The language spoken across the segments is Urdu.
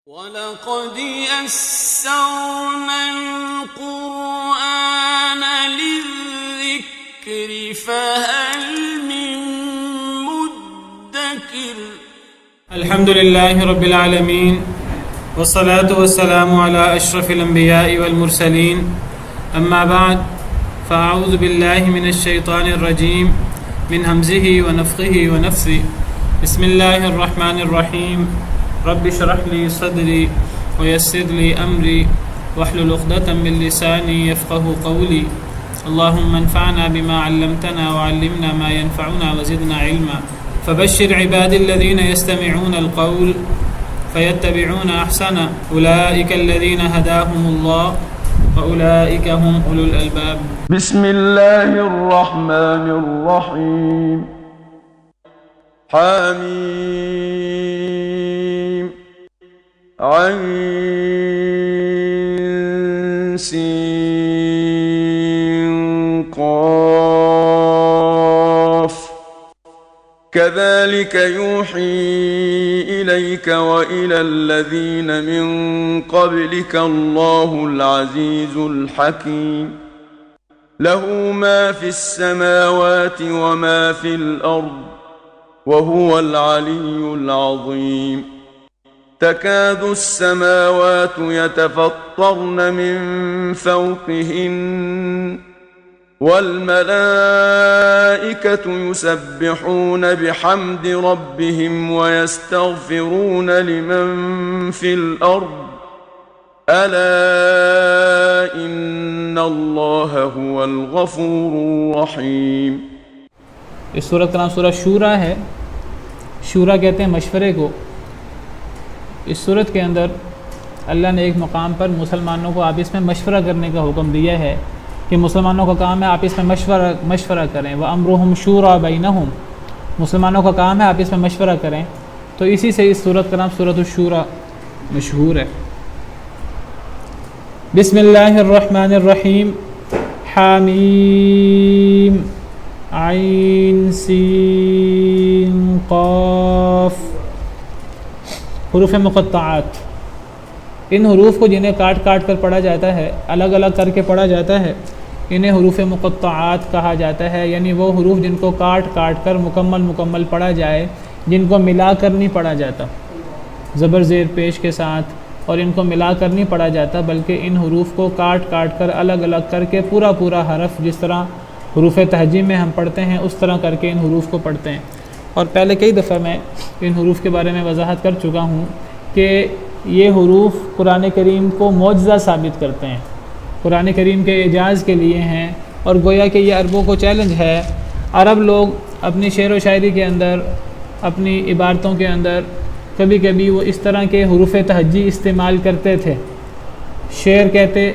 وَلَقَدْ يَسَّرْنَا الْقُرْآنَ لِلذِّكْرِ فَهَلْ مِن مُّدَّكِرٍ الحمد لله رب العالمين والصلاة والسلام على أشرف الأنبياء والمرسلين أما بعد فأعوذ بالله من الشيطان الرجيم من همزه ونفخه ونفثه بسم الله الرحمن الرحيم رب اشرح لي صدري ويسر لي أمري واحلل عقدة من لساني يفقهوا قولي اللهم انفعنا بما علمتنا وعلمنا ما ينفعنا وزدنا علما فبشر عبادي الذين يستمعون القول فيتبعون أحسنه أولئك الذين هداهم الله وأولئك هم أولو الألباب. بسم الله الرحمن الرحيم. حميم عين سين قاف كذلك يوحي إليك وإلى الذين من قبلك الله العزيز الحكيم له ما في السماوات وما في الأرض وهو العلي العظيم تكاد السماوات يتفطرن من فوقهن والملائكة يسبحون بحمد ربهم ويستغفرون لمن في الأرض ألا إن الله هو الغفور الرحيم. اس سورت کا نام سورہ شورا ہے. شورا کہتے ہیں مشورے کو. اس سورت کے اندر اللہ نے ایک مقام پر مسلمانوں کو آپس میں مشورہ کرنے کا حکم دیا ہے کہ مسلمانوں کا کام ہے آپس میں مشورہ کریں. وَأَمْرُهُمْ شُورَى بَيْنَهُمْ. مسلمانوں کا کام ہے آپس میں مشورہ کریں. تو اسی سے اس سورت کا نام سورۃ الشورى مشہور ہے. بسم اللہ الرحمن الرحیم. حامیم عین سین قاف. حروف مقطعات. ان حروف کو جنہیں کاٹ کاٹ کر پڑھا جاتا ہے، الگ الگ کر کے پڑھا جاتا ہے، انہیں حروف مقطعات کہا جاتا ہے. یعنی وہ حروف جن کو کاٹ کاٹ کر مکمل پڑھا جائے، جن کو ملا کر نہیں پڑھا جاتا زبر زیر پیش کے ساتھ، اور ان کو ملا کر نہیں پڑھا جاتا، بلکہ ان حروف کو کاٹ کاٹ کر الگ الگ کر کے پورا حرف جس طرح حروف تہجی میں ہم پڑھتے ہیں اس طرح کر کے ان حروف کو پڑھتے ہیں. اور پہلے کئی دفعہ میں ان حروف کے بارے میں وضاحت کر چکا ہوں کہ یہ حروف قرآن کریم کو معجزہ ثابت کرتے ہیں، قرآن کریم کے اعجاز کے لیے ہیں، اور گویا کہ یہ عربوں کو چیلنج ہے. عرب لوگ اپنی شعر و شاعری کے اندر، اپنی عبارتوں کے اندر کبھی کبھی وہ اس طرح کے حروف تہجی استعمال کرتے تھے. شعر کہتے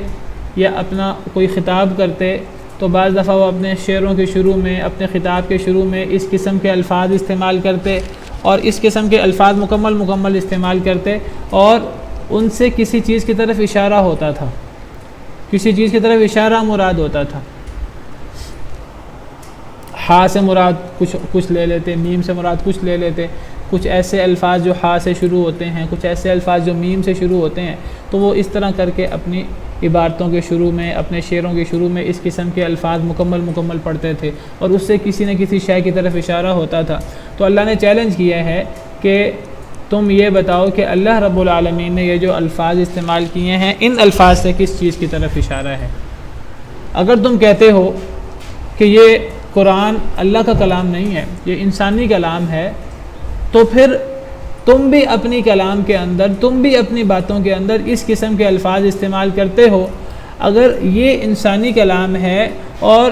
یا اپنا کوئی خطاب کرتے تو بعض دفعہ وہ اپنے شعروں کے شروع میں، اپنے خطاب کے شروع میں اس قسم کے الفاظ استعمال کرتے، اور اس قسم کے الفاظ مکمل استعمال کرتے، اور ان سے کسی چیز کی طرف اشارہ ہوتا تھا، کسی چیز کی طرف اشارہ مراد ہوتا تھا. ہا سے مراد کچھ لے لیتے، میم سے مراد کچھ لے لیتے، کچھ ایسے الفاظ جو ہا سے شروع ہوتے ہیں، کچھ ایسے الفاظ جو میم سے شروع ہوتے ہیں، تو وہ اس طرح کر کے اپنی عبارتوں کے شروع میں، اپنے شعروں کے شروع میں اس قسم کے الفاظ مکمل پڑھتے تھے، اور اس سے کسی نہ کسی شے کی طرف اشارہ ہوتا تھا. تو اللہ نے چیلنج کیا ہے کہ تم یہ بتاؤ کہ اللہ رب العالمین نے یہ جو الفاظ استعمال کیے ہیں، ان الفاظ سے کس چیز کی طرف اشارہ ہے. اگر تم کہتے ہو کہ یہ قرآن اللہ کا کلام نہیں ہے، یہ انسانی کلام ہے، تو پھر تم بھی اپنی کلام کے اندر، تم بھی اپنی باتوں کے اندر اس قسم کے الفاظ استعمال کرتے ہو. اگر یہ انسانی کلام ہے اور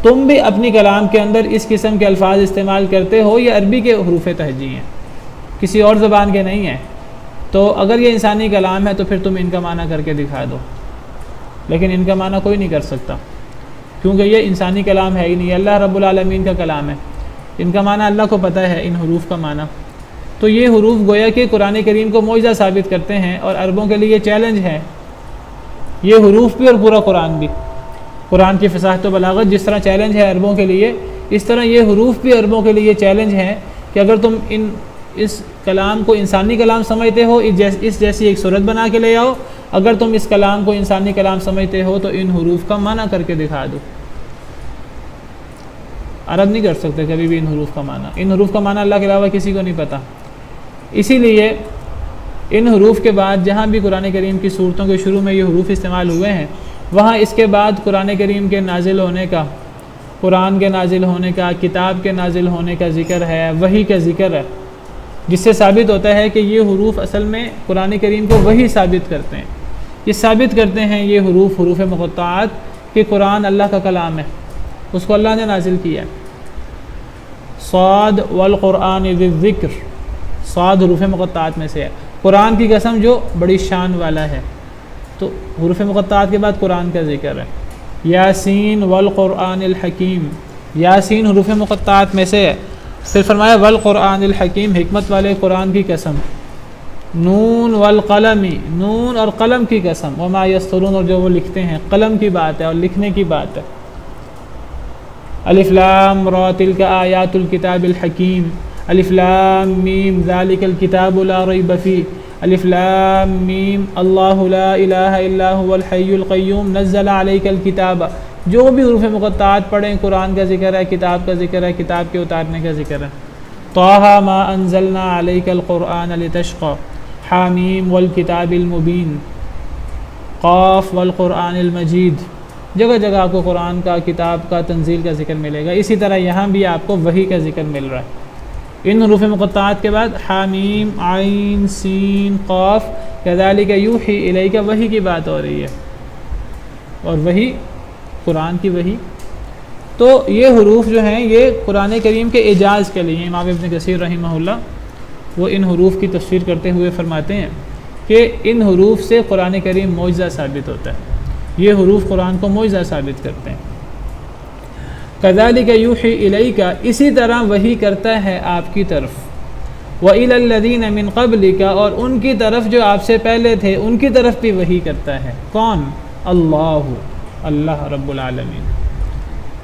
تم بھی اپنی کلام کے اندر اس قسم کے الفاظ استعمال کرتے ہو، یہ عربی کے حروف تہجی ہیں، کسی اور زبان کے نہیں ہیں، تو اگر یہ انسانی کلام ہے تو پھر تم ان کا معنی کر کے دکھا دو. لیکن ان کا معنی کوئی نہیں کر سکتا، کیونکہ یہ انسانی کلام ہے ہی نہیں، اللہ رب العالمین کا کلام ہے. ان کا معنی اللہ کو پتہ ہے، ان حروف کا معنی. تو یہ حروف گویا کہ قرآن کریم کو معجزہ ثابت کرتے ہیں، اور عربوں کے لیے چیلنج ہے. یہ حروف بھی اور پورا قرآن بھی. قرآن کی فصاحت و بلاغت جس طرح چیلنج ہے عربوں کے لیے، اس طرح یہ حروف بھی عربوں کے لیے چیلنج ہیں کہ اگر تم اس کلام کو انسانی کلام سمجھتے ہو اس جیسی ایک صورت بنا کے لے آؤ، اگر تم اس کلام کو انسانی کلام سمجھتے ہو تو ان حروف کا معنی کر کے دکھا دو۔ عرب نہیں کر سکتے کبھی بھی ان حروف کا معنی، ان حروف کا معنی اللہ کے علاوہ کسی کو نہیں پتہ۔ اسی لیے ان حروف کے بعد جہاں بھی قرآن کریم کی صورتوں کے شروع میں یہ حروف استعمال ہوئے ہیں، وہاں اس کے بعد قرآن کریم کے نازل ہونے کا، قرآن کے نازل ہونے کا، کتاب کے نازل ہونے کا ذکر ہے، وحی کا ذکر ہے، جس سے ثابت ہوتا ہے کہ یہ حروف اصل میں قرآن کریم کو وحی ثابت کرتے ہیں۔ یہ ثابت کرتے ہیں یہ حروف مقطعات کہ قرآن اللہ کا کلام ہے، اس کو اللہ نے نازل کیا ہے۔ صاد والقرآن ذی الذکر، صاد حروف مقطعات میں سے ہے، قرآن کی قسم جو بڑی شان والا ہے، تو حروف مقطعات کے بعد قرآن کا ذکر ہے۔ یاسین والقرآن الحکیم، یاسین حروف مقطعات میں سے ہے، پھر فرمایا والقرآن الحکیم، حکمت والے قرآن کی قسم۔ نون والقلم، نون اور قلم کی قسم، وما یسطرون، اور جو وہ لکھتے ہیں، قلم کی بات ہے اور لکھنے کی بات ہے۔ الف لام را تلک آیات الکتاب الحکیم، الف لام میم ذالک الکتاب لا ریب فیہ، الف لام میم اللہ لا الہ الا هو الحی القیوم نزل علیک الکتاب۔ جو بھی حروف مقطعات پڑھیں، قرآن کا ذکر ہے، کتاب کا ذکر ہے، کتاب کے اتارنے کا ذکر ہے۔ طٰہٰ ما انزلنا علیک القرآن لتشقی، حامیم والکتاب المبین، قاف والقرآن المجید۔ جگہ جگہ آپ کو قرآن کا، کتاب کا، تنزیل کا ذکر ملے گا۔ اسی طرح یہاں بھی آپ کو وحی کا ذکر مل رہا ہے۔ ان حروف مقطعات کے بعد حامیم، عین، سین، قاف، کذالک یوحی الیک، وحی کی بات ہو رہی ہے، اور وحی قرآن کی وحی۔ تو یہ حروف جو ہیں یہ قرآن کریم کے اعجاز کے لیے، امام ابن کثیر رحمہ اللہ وہ ان حروف کی تفسیر کرتے ہوئے فرماتے ہیں کہ ان حروف سے قرآن کریم معجزہ ثابت ہوتا ہے، یہ حروف قرآن کو معجزہ ثابت کرتے ہیں۔ کذالک یوحی الیک، اسی طرح وحی کرتا ہے آپ کی طرف، وإلی الذین من قبلک، اور ان کی طرف جو آپ سے پہلے تھے ان کی طرف بھی وحی کرتا ہے۔ کون؟ اللہ رب العالمین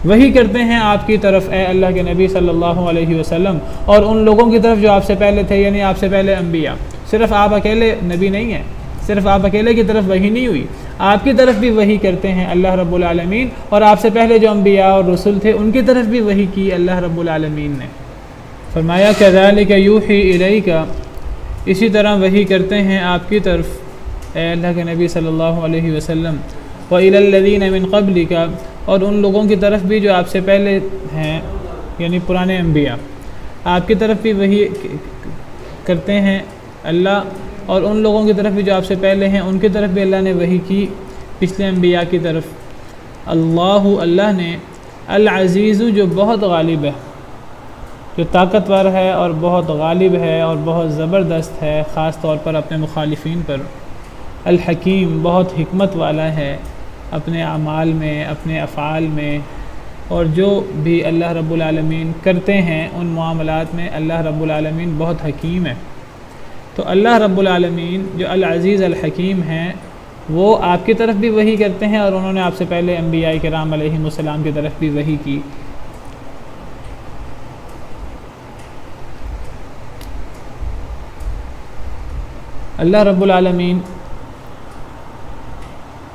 وحی کرتے ہیں آپ کی طرف، اے اللہ کے نبی صلی اللہ علیہ وسلم، اور ان لوگوں کی طرف جو آپ سے پہلے تھے، یعنی آپ سے پہلے انبیاء۔ صرف آپ اکیلے نبی نہیں ہیں، صرف آپ اکیلے کی طرف وحی نہیں ہوئی، آپ کی طرف بھی وحی کرتے ہیں اللہ رب العالمین، اور آپ سے پہلے جو انبیاء اور رسول تھے ان کی طرف بھی وحی کی اللہ رب العالمین نے۔ فرمایا کذالک یوحی الیک، اسی طرح وحی کرتے ہیں آپ کی طرف اے اللہ کے نبی صلی اللہ علیہ وسلم، وإلی الذین من قبلک، اور ان لوگوں کی طرف بھی جو آپ سے پہلے ہیں، یعنی پرانے انبیاء، آپ کی طرف بھی وحی کرتے ہیں اللہ، اور ان لوگوں کی طرف بھی جو آپ سے پہلے ہیں ان کی طرف بھی اللہ نے وحی کی پچھلے انبیاء کی طرف۔ اللہ نے العزیز، جو بہت غالب ہے، جو طاقتور ہے اور بہت غالب ہے اور بہت زبردست ہے، خاص طور پر اپنے مخالفین پر، الحکیم، بہت حکمت والا ہے اپنے اعمال میں، اپنے افعال میں، اور جو بھی اللہ رب العالمین کرتے ہیں ان معاملات میں اللہ رب العالمین بہت حکیم ہے۔ تو اللہ رب العالمین جو العزیز الحکیم ہیں وہ آپ کی طرف بھی وحی کرتے ہیں، اور انہوں نے آپ سے پہلے انبیاء کرام علیہم السلام کی طرف بھی وحی کی۔ اللہ رب العالمین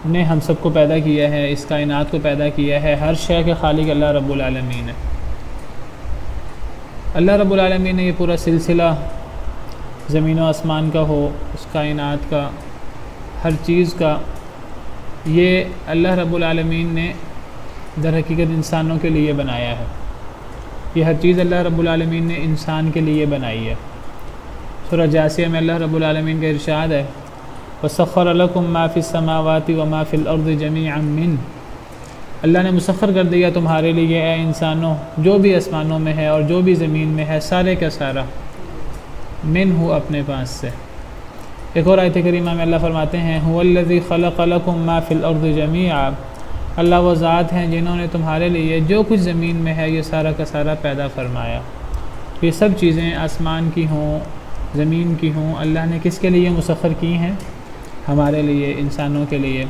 نے ہم سب کو پیدا کیا ہے، اس کائنات کو پیدا کیا ہے، ہر شے کے خالق اللہ رب العالمین ہے۔ اللہ رب العالمین نے یہ پورا سلسلہ زمین و آسمان کا ہو، اس کائنات کا، ہر چیز کا، یہ اللہ رب العالمین نے در حقیقت انسانوں کے لیے بنایا ہے۔ یہ ہر چیز اللہ رب العالمین نے انسان کے لیے بنائی ہے۔ سورہ جاسیہ میں اللہ رب العالمین کا ارشاد ہے وَسَخَّرَ لَكُم مَّا فِي السَّمَاوَاتِ وَمَا فِي الْأَرْضِ جَمِيعًا مِّنْهُ، اللہ نے مسخر کر دیا تمہارے لیے اے انسانوں جو بھی آسمانوں میں ہے اور جو بھی زمین میں ہے، سارے کا سارا، منہ، اپنے پاس سے۔ ایک اور آیت کریمہ میں اللہ فرماتے ہیں هُوَ الَّذِي خَلَقَ لَكُم مَّا فِي الْأَرْضِ جَمِيعًا، اللہ وہ ذات ہیں جنہوں نے تمہارے لیے جو کچھ زمین میں ہے یہ سارا کا سارا پیدا فرمایا۔ یہ سب چیزیں آسمان کی ہوں، زمین کی ہوں، اللہ نے کس کے لیے مسخر کی ہیں؟ ہمارے لیے، انسانوں کے لیے،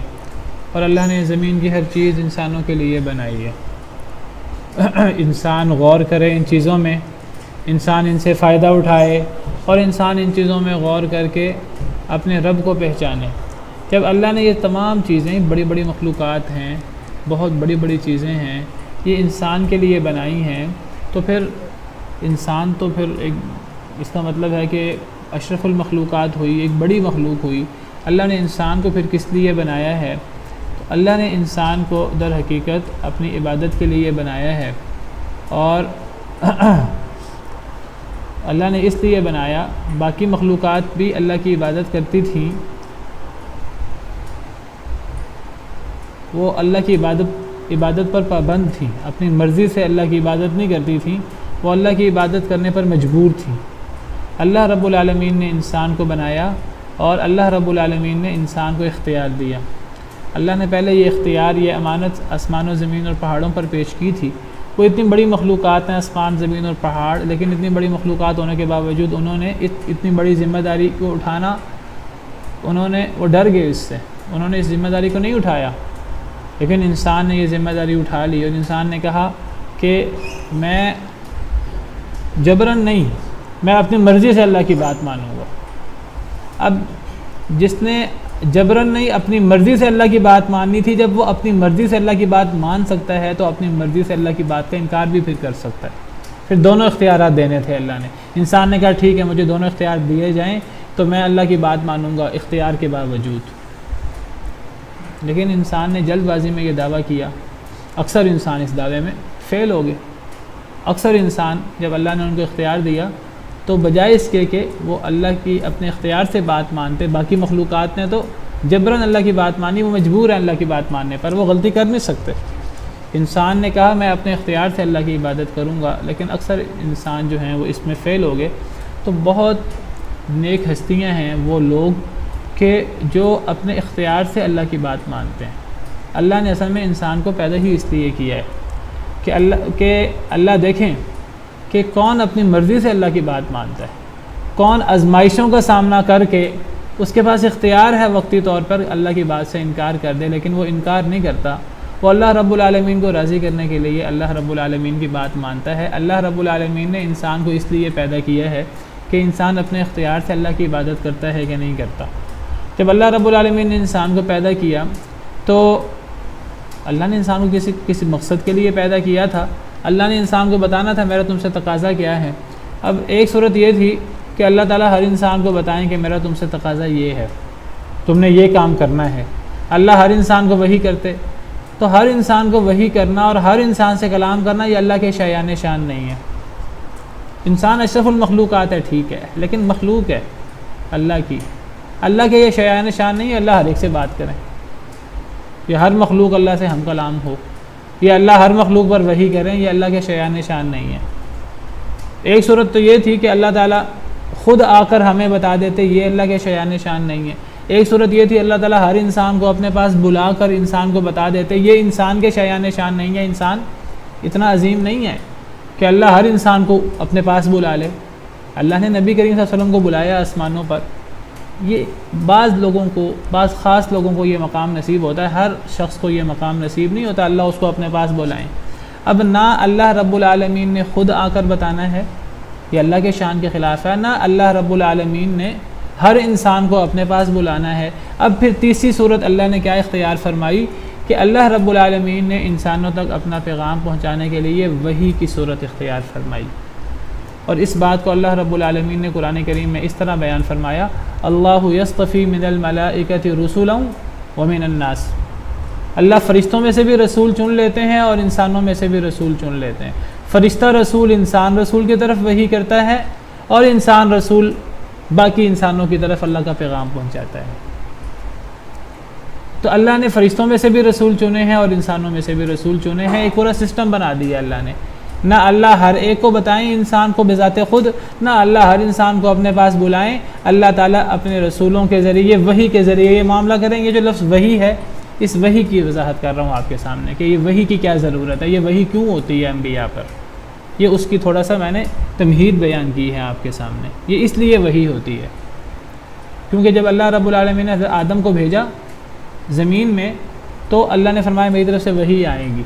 اور اللہ نے زمین کی ہر چیز انسانوں کے لیے بنائی ہے۔ انسان غور کرے ان چیزوں میں انسان ان سے فائدہ اٹھائے اور انسان ان چیزوں میں غور کر کے اپنے رب کو پہچانے۔ جب اللہ نے یہ تمام چیزیں، بڑی بڑی مخلوقات ہیں، بہت بڑی بڑی چیزیں ہیں، یہ انسان کے لیے بنائی ہیں، تو پھر انسان تو پھر ایک، اس کا مطلب ہے کہ اشرف المخلوقات ہوئی، ایک بڑی مخلوق ہوئی۔ اللہ نے انسان کو پھر کس لیے بنایا ہے؟ تو اللہ نے انسان کو در حقیقت اپنی عبادت کے لیے بنایا ہے، اور اللہ نے اس لیے بنایا، باقی مخلوقات بھی اللہ کی عبادت کرتی تھیں، وہ اللہ کی عبادت پر پابند تھیں، اپنی مرضی سے اللہ کی عبادت نہیں کرتی تھیں، وہ اللہ کی عبادت کرنے پر مجبور تھیں۔ اللہ رب العالمین نے انسان کو بنایا، اور اللہ رب العالمین نے انسان کو اختیار دیا۔ اللہ نے پہلے یہ اختیار، یہ امانت آسمان و زمین اور پہاڑوں پر پیش کی تھی۔ وہ اتنی بڑی مخلوقات ہیں، آسمان، زمین اور پہاڑ، لیکن اتنی بڑی مخلوقات ہونے کے باوجود انہوں نے اتنی بڑی ذمہ داری کو اٹھانا، وہ ڈر گئے اس سے، انہوں نے اس ذمہ داری کو نہیں اٹھایا۔ لیکن انسان نے یہ ذمہ داری اٹھا لی، اور انسان نے کہا کہ میں جبراً نہیں، میں اپنی مرضی سے اللہ کی بات مانوں گا۔ اب جس نے جبراً نہیں، اپنی مرضی سے اللہ کی بات ماننی تھی، جب وہ اپنی مرضی سے اللہ کی بات مان سکتا ہے تو اپنی مرضی سے اللہ کی بات کا انکار بھی پھر کر سکتا ہے۔ پھر دونوں اختیارات دینے تھے اللہ نے۔ انسان نے کہا ٹھیک ہے، مجھے دونوں اختیار دیے جائیں تو میں اللہ کی بات مانوں گا اختیار کے باوجود۔ لیکن انسان نے جلد بازی میں یہ دعویٰ کیا، اکثر انسان اس دعوے میں فیل ہو گئے۔ اکثر انسان جب اللہ نے ان کو اختیار دیا تو بجائے اس کے کہ وہ اللہ کی اپنے اختیار سے بات مانتے، باقی مخلوقات نے تو جبراً اللہ کی بات مانی، وہ مجبور ہیں اللہ کی بات ماننے پر، وہ غلطی کر نہیں سکتے۔ انسان نے کہا میں اپنے اختیار سے اللہ کی عبادت کروں گا، لیکن اکثر انسان جو ہیں وہ اس میں فیل ہو گئے۔ تو بہت نیک ہستیاں ہیں وہ لوگ کہ جو اپنے اختیار سے اللہ کی بات مانتے ہیں۔ اللہ نے اصل میں انسان کو پیدا ہی اس لیے کیا ہے کہ اللہ دیکھیں کہ کون اپنی مرضی سے اللہ کی بات مانتا ہے، کون آزمائشوں کا سامنا کر کے اس کے پاس اختیار ہے وقتی طور پر اللہ کی بات سے انکار کر دے، لیکن وہ انکار نہیں کرتا، وہ اللہ رب العالمین کو راضی کرنے کے لیے اللہ رب العالمین کی بات مانتا ہے۔ اللہ رب العالمین نے انسان کو اس لیے پیدا کیا ہے کہ انسان اپنے اختیار سے اللہ کی عبادت کرتا ہے کہ نہیں کرتا۔ جب اللہ رب العالمین نے انسان کو پیدا کیا تو اللہ نے انسان کو کسی مقصد کے لیے پیدا کیا تھا۔ اللہ نے انسان کو بتانا تھا میرا تم سے تقاضا کیا ہے۔ اب ایک صورت یہ تھی کہ اللہ تعالیٰ ہر انسان کو بتائیں کہ میرا تم سے تقاضا یہ ہے، تم نے یہ کام کرنا ہے۔ اللہ ہر انسان کو وحی کرتے، تو ہر انسان کو وحی کرنا اور ہر انسان سے کلام کرنا یہ اللہ کے شایان شان نہیں ہے۔ انسان اشرف المخلوقات ہے ٹھیک ہے، لیکن مخلوق ہے اللہ کی، اللہ کے یہ شایان شان نہیں ہے اللہ ہر ایک سے بات کریں، یہ ہر مخلوق اللہ سے ہم کلام ہو، یہ اللہ ہر مخلوق پر وحی کریں، یہ اللہ کے شایان شان نہیں ہے۔ ایک صورت تو یہ تھی کہ اللہ تعالیٰ خود آ کر ہمیں بتا دیتے، یہ اللہ کے شایان شان نہیں ہے۔ ایک صورت یہ تھی اللہ تعالیٰ ہر انسان کو اپنے پاس بلا کر انسان کو بتا دیتے، یہ انسان کے شایان شان نہیں ہے، انسان اتنا عظیم نہیں ہے کہ اللہ ہر انسان کو اپنے پاس بلا لے۔ اللہ نے نبی کریم صلی اللہ علیہ وسلم کو بلایا آسمانوں پر، یہ بعض لوگوں کو، بعض خاص لوگوں کو یہ مقام نصیب ہوتا ہے، ہر شخص کو یہ مقام نصیب نہیں ہوتا اللہ اس کو اپنے پاس بلائیں۔ اب نہ اللہ رب العالمین نے خود آ کر بتانا ہے، یہ اللہ کے شان کے خلاف ہے، نہ اللہ رب العالمین نے ہر انسان کو اپنے پاس بلانا ہے۔ اب پھر تیسری صورت اللہ نے کیا اختیار فرمائی کہ اللہ رب العالمین نے انسانوں تک اپنا پیغام پہنچانے کے لیے وحی کی صورت اختیار فرمائی، اور اس بات کو اللہ رب العالمین نے قرآن کریم میں اس طرح بیان فرمایا، اللہ یصطفی من الملائکۃ رسلا ومن الناس، اللہ فرشتوں میں سے بھی رسول چن لیتے ہیں اور انسانوں میں سے بھی رسول چن لیتے ہیں۔ فرشتہ رسول انسان رسول کی طرف وحی کرتا ہے، اور انسان رسول باقی انسانوں کی طرف اللہ کا پیغام پہنچاتا ہے۔ تو اللہ نے فرشتوں میں سے بھی رسول چنے ہیں اور انسانوں میں سے بھی رسول چنے ہیں، ایک پورا سسٹم بنا دیا اللہ نے۔ نہ اللہ ہر ایک کو بتائیں انسان کو بذات خود، نہ اللہ ہر انسان کو اپنے پاس بلائیں، اللہ تعالیٰ اپنے رسولوں کے ذریعے وحی کے ذریعے یہ معاملہ کریں گے۔ جو لفظ وحی ہے، اس وحی کی وضاحت کر رہا ہوں آپ کے سامنے کہ یہ وحی کی کیا ضرورت ہے، یہ وحی کیوں ہوتی ہے انبیاء پر، یہ اس کی تھوڑا سا میں نے تمہید بیان کی ہے آپ کے سامنے۔ یہ اس لیے وحی ہوتی ہے کیونکہ جب اللہ رب العالمین نے حضرت آدم کو بھیجا زمین میں تو اللہ نے فرمایا میری طرف سے وحی آئے گی،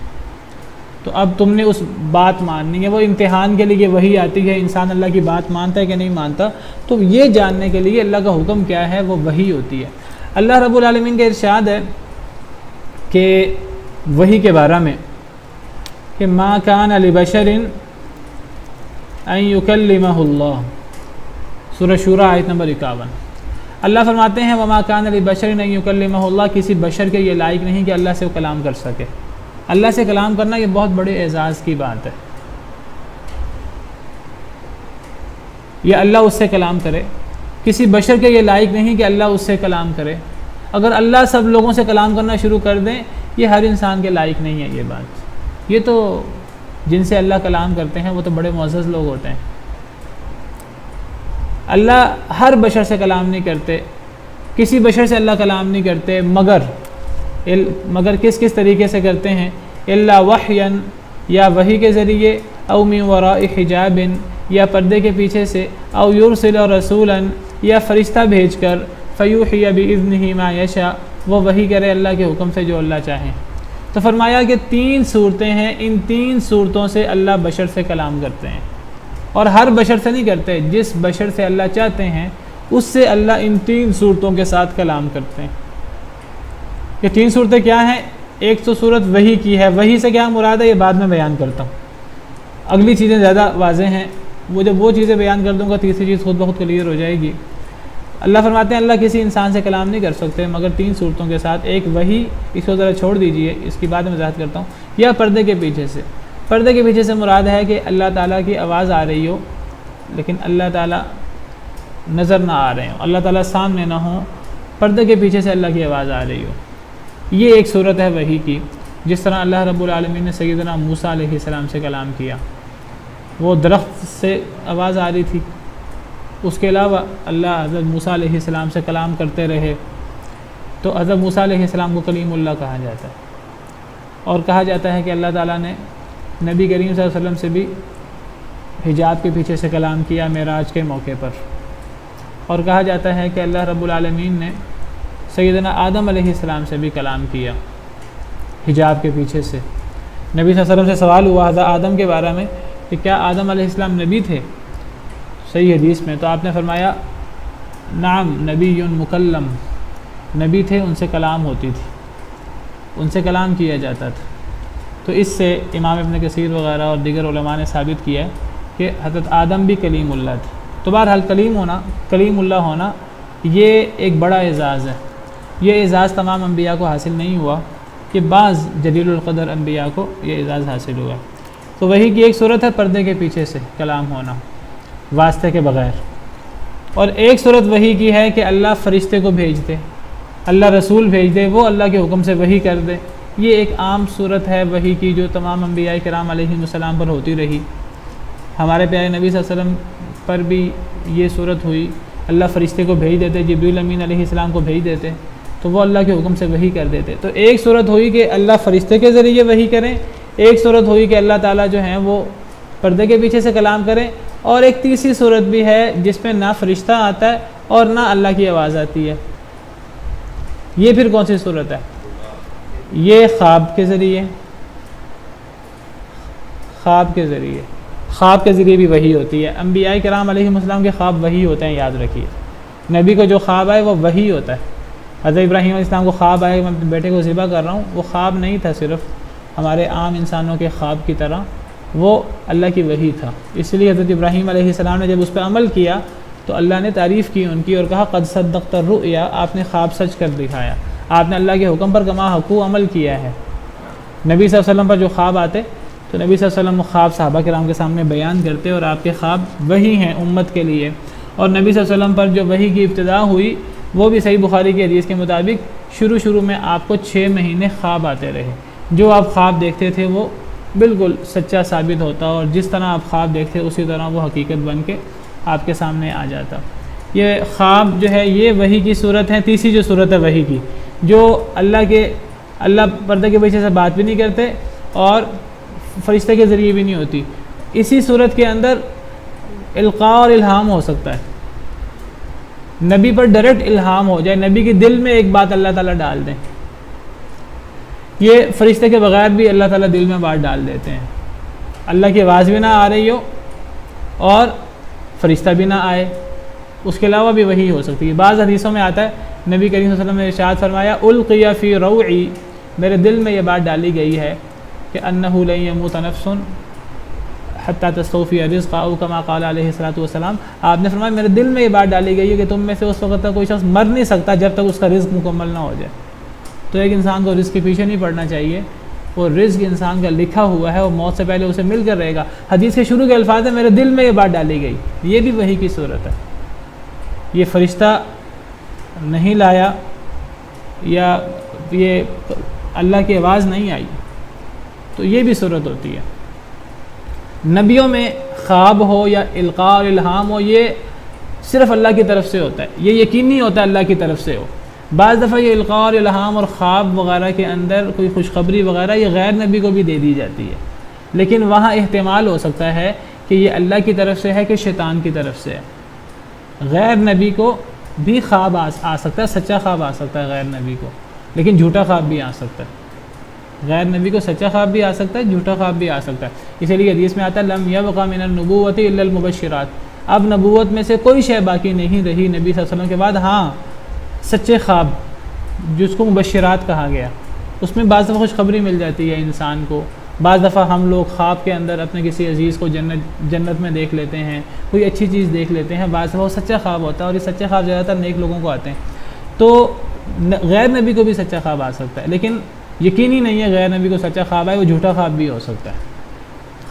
تو اب تم نے اس بات ماننی ہے. وہ امتحان کے لیے وہی آتی ہے, انسان اللہ کی بات مانتا ہے کہ نہیں مانتا, تو یہ جاننے کے لیے اللہ کا حکم کیا ہے وہ وحی ہوتی ہے. اللہ رب العالمین کا ارشاد ہے کہ وحی کے بارے میں کہ ما کان لبشر ان یکلمہ اللہ, سورہ شورى آیت نمبر 51. اللہ فرماتے ہیں وما کان لبشر ان یکلمہ اللہ, کسی بشر کے یہ لائق نہیں کہ اللہ سے وہ کلام کر سکے. اللہ سے کلام کرنا یہ بہت بڑے اعزاز کی بات ہے. یہ اللہ اس سے کلام کرے, کسی بشر کے یہ لائق نہیں کہ اللہ اس سے کلام کرے. اگر اللہ سب لوگوں سے کلام کرنا شروع کر دیں, یہ ہر انسان کے لائق نہیں ہے یہ بات. یہ تو جن سے اللہ کلام کرتے ہیں وہ تو بڑے معزز لوگ ہوتے ہیں. اللہ ہر بشر سے کلام نہیں کرتے, کسی بشر سے اللہ کلام نہیں کرتے, مگر کس کس طریقے سے کرتے ہیں؟ الا وحیا, یا وحی کے ذریعے, او من وراء حجاب, یا پردے کے پیچھے سے, او یرسل رسولا, یا فرشتہ بھیج کر, فیوحی باذنہ ما یشاء, وہ وحی کرے اللہ کے حکم سے جو اللہ چاہیں. تو فرمایا کہ 3 صورتیں ہیں, ان 3 صورتوں سے اللہ بشر سے کلام کرتے ہیں, اور ہر بشر سے نہیں کرتے, جس بشر سے اللہ چاہتے ہیں اس سے اللہ ان 3 صورتوں کے ساتھ کلام کرتے ہیں. یہ 3 صورتیں کیا ہیں؟ ایک تو صورت وحی کی ہے, وحی سے کیا مراد ہے یہ بعد میں بیان کرتا ہوں, اگلی چیزیں زیادہ واضح ہیں, وہ جب وہ چیزیں بیان کر دوں گا تیسری چیز خود بخود کلیئر ہو جائے گی. اللہ فرماتے ہیں اللہ کسی انسان سے کلام نہیں کر سکتے مگر 3 صورتوں کے ساتھ. ایک وحی, اس کو ذرا چھوڑ دیجئے, اس کی بعد میں وضاحت کرتا ہوں. یا پردے کے پیچھے سے. پردے کے پیچھے سے مراد ہے کہ اللہ تعالیٰ کی آواز آ رہی ہو لیکن اللہ تعالیٰ نظر نہ آ رہے ہوں, اللہ تعالیٰ سامنے نہ ہوں, پردے کے پیچھے سے اللہ کی آواز آ رہی ہو. یہ ایک صورت ہے وحی کی. جس طرح اللہ رب العالمین نے سیدنا موسیٰ علیہ السلام سے کلام کیا, وہ درخت سے آواز آ رہی تھی. اس کے علاوہ اللہ حضرت موسیٰ علیہ السلام سے کلام کرتے رہے, تو حضرت موسیٰ علیہ السلام کو کلیم اللہ کہا جاتا ہے. اور کہا جاتا ہے کہ اللہ تعالیٰ نے نبی کریم صلی اللہ علیہ وسلم سے بھی حجاب کے پیچھے سے کلام کیا معراج کے موقع پر. اور کہا جاتا ہے کہ اللہ رب العالمین نے سیدنا آدم علیہ السلام سے بھی کلام کیا حجاب کے پیچھے سے. نبی صلی اللہ علیہ وسلم سے سوال ہوا حضرت آدم کے بارے میں کہ کیا آدم علیہ السلام نبی تھے؟ صحیح حدیث میں تو آپ نے فرمایا نعم نبی مکلم, نبی تھے, ان سے کلام ہوتی تھی, ان سے کلام کیا جاتا تھا. تو اس سے امام ابن کثیر وغیرہ اور دیگر علماء نے ثابت کیا کہ حضرت آدم بھی کلیم اللہ تھے. تو بہرحال کلیم اللہ ہونا یہ ایک بڑا اعزاز ہے. یہ اعزاز تمام انبیاء کو حاصل نہیں ہوا, کہ بعض جلیل القدر انبیاء کو یہ اعزاز حاصل ہوا. تو وحی کی ایک صورت ہے پردے کے پیچھے سے کلام ہونا واسطے کے بغیر, اور ایک صورت وحی کی ہے کہ اللہ فرشتے کو بھیج دے, اللہ رسول بھیج دے, وہ اللہ کے حکم سے وحی کر دے. یہ ایک عام صورت ہے وحی کی جو تمام انبیاء کرام علیہ السلام پر ہوتی رہی. ہمارے پیارے نبی صلی اللہ علیہ وسلم پر بھی یہ صورت ہوئی, اللہ فرشتے کو بھیج دیتے, جبریل امین علیہ السلام کو بھیج دیتے, تو وہ اللہ کے حکم سے وحی کر دیتے. تو ایک صورت ہوئی کہ اللہ فرشتے کے ذریعے وحی کریں, ایک صورت ہوئی کہ اللہ تعالیٰ جو ہیں وہ پردے کے پیچھے سے کلام کریں, اور ایک تیسری صورت بھی ہے جس میں نہ فرشتہ آتا ہے اور نہ اللہ کی آواز آتی ہے. یہ پھر کون سی صورت ہے؟ یہ خواب کے ذریعے, خواب کے ذریعے بھی وحی ہوتی ہے. انبیاء کرام علیہ السلام کے خواب وحی ہوتے ہیں, یاد رکھیے. نبی کو جو خواب آئے وہ وحی ہوتا ہے. حضرت ابراہیم علیہ السلام کو خواب آئے میں اپنے بیٹے کو ذبح کر رہا ہوں, وہ خواب نہیں تھا صرف ہمارے عام انسانوں کے خواب کی طرح, وہ اللہ کی وحی تھا. اس لیے حضرت ابراہیم علیہ السلام نے جب اس پہ عمل کیا تو اللہ نے تعریف کی ان کی اور کہا قد صدقت الرؤیا, آپ نے خواب سچ کر دکھایا, آپ نے اللہ کے حکم پر کما حقوق عمل کیا ہے. نبی صلی اللہ علیہ وسلم پر جو خواب آتے تو نبی صلی اللہ علیہ وسلم خواب صحابہ کرام کے سامنے بیان کرتے, اور آپ کے خواب وحی ہیں امت کے لیے. اور نبی صلی اللہ علیہ وسلم پر جو وحی کی ابتدا ہوئی وہ بھی صحیح بخاری کی حدیث کے مطابق شروع میں آپ کو 6 مہینے خواب آتے رہے. جو آپ خواب دیکھتے تھے وہ بالکل سچا ثابت ہوتا, اور جس طرح آپ خواب دیکھتے اسی طرح وہ حقیقت بن کے آپ کے سامنے آ جاتا. یہ خواب جو ہے یہ وحی کی صورت ہے. تیسری جو صورت ہے وحی کی, جو اللہ پردے کے پیچھے سے بات بھی نہیں کرتے اور فرشتے کے ذریعے بھی نہیں ہوتی. اسی صورت کے اندر القاء اور الہام ہو سکتا ہے, نبی پر ڈائریکٹ الہام ہو جائے, نبی کے دل میں ایک بات اللہ تعالیٰ ڈال دیں. یہ فرشتے کے بغیر بھی اللہ تعالیٰ دل میں بات ڈال دیتے ہیں، اللہ کی آواز بھی نہ آ رہی ہو اور فرشتہ بھی نہ آئے، اس کے علاوہ بھی وہی ہو سکتی ہے۔ بعض حدیثوں میں آتا ہے نبی کریم صلی اللہ علیہ وسلم نے ارشاد فرمایا القی فی روعی، میرے دل میں یہ بات ڈالی گئی ہے کہ انہ لن یموت نفس حتی تستوفی رزقا او کما قال علیہ الصلوۃ والسلام، آپ نے فرمایا میرے دل میں یہ بات ڈالی گئی ہے کہ تم میں سے اس وقت تک کوئی شخص مر نہیں سکتا جب تک اس کا رزق مکمل نہ ہو جائے۔ تو ایک انسان کو رزق کے پیچھے نہیں پڑنا چاہیے، وہ رزق انسان کا لکھا ہوا ہے، وہ موت سے پہلے اسے مل کر رہے گا۔ حدیث کے شروع کے الفاظ ہیں میرے دل میں یہ بات ڈالی گئی، یہ بھی وحی کی صورت ہے، یہ فرشتہ نہیں لایا یا یہ اللہ کی آواز نہیں آئی، تو یہ بھی صورت ہوتی ہے۔ نبیوں میں خواب ہو یا القاء اور الہام ہو، یہ صرف اللہ کی طرف سے ہوتا ہے، یہ یقینی ہوتا ہے اللہ کی طرف سے ہو۔ بعض دفعہ یہ القاء اور الہام اور خواب وغیرہ کے اندر کوئی خوشخبری وغیرہ یہ غیر نبی کو بھی دے دی جاتی ہے، لیکن وہاں احتمال ہو سکتا ہے کہ یہ اللہ کی طرف سے ہے کہ شیطان کی طرف سے ہے۔ غیر نبی کو بھی خواب آ سکتا ہے، سچا خواب آ سکتا ہے غیر نبی کو، لیکن جھوٹا خواب بھی آ سکتا ہے۔ غیر نبی کو سچا خواب بھی آ سکتا ہے، جھوٹا خواب بھی آ سکتا ہے۔ اسی لیے حدیث میں آتا ہے لم یبق من النبوۃ الا المبشرات، اب نبوت میں سے کوئی شے باقی نہیں رہی نبی صلی اللہ علیہ وسلم کے بعد، ہاں سچے خواب جس کو مبشرات کہا گیا، اس میں بعض دفعہ خوشخبری مل جاتی ہے انسان کو۔ بعض دفعہ ہم لوگ خواب کے اندر اپنے کسی عزیز کو جنت میں دیکھ لیتے ہیں، کوئی اچھی چیز دیکھ لیتے ہیں، بعض دفعہ وہ سچا خواب ہوتا ہے، اور یہ سچے خواب زیادہ تر نیک لوگوں کو آتے ہیں۔ تو غیر نبی کو بھی سچا خواب آ سکتا ہے، لیکن یقینی نہیں ہے غیر نبی کو سچا خواب آئے، وہ جھوٹا خواب بھی ہو سکتا ہے۔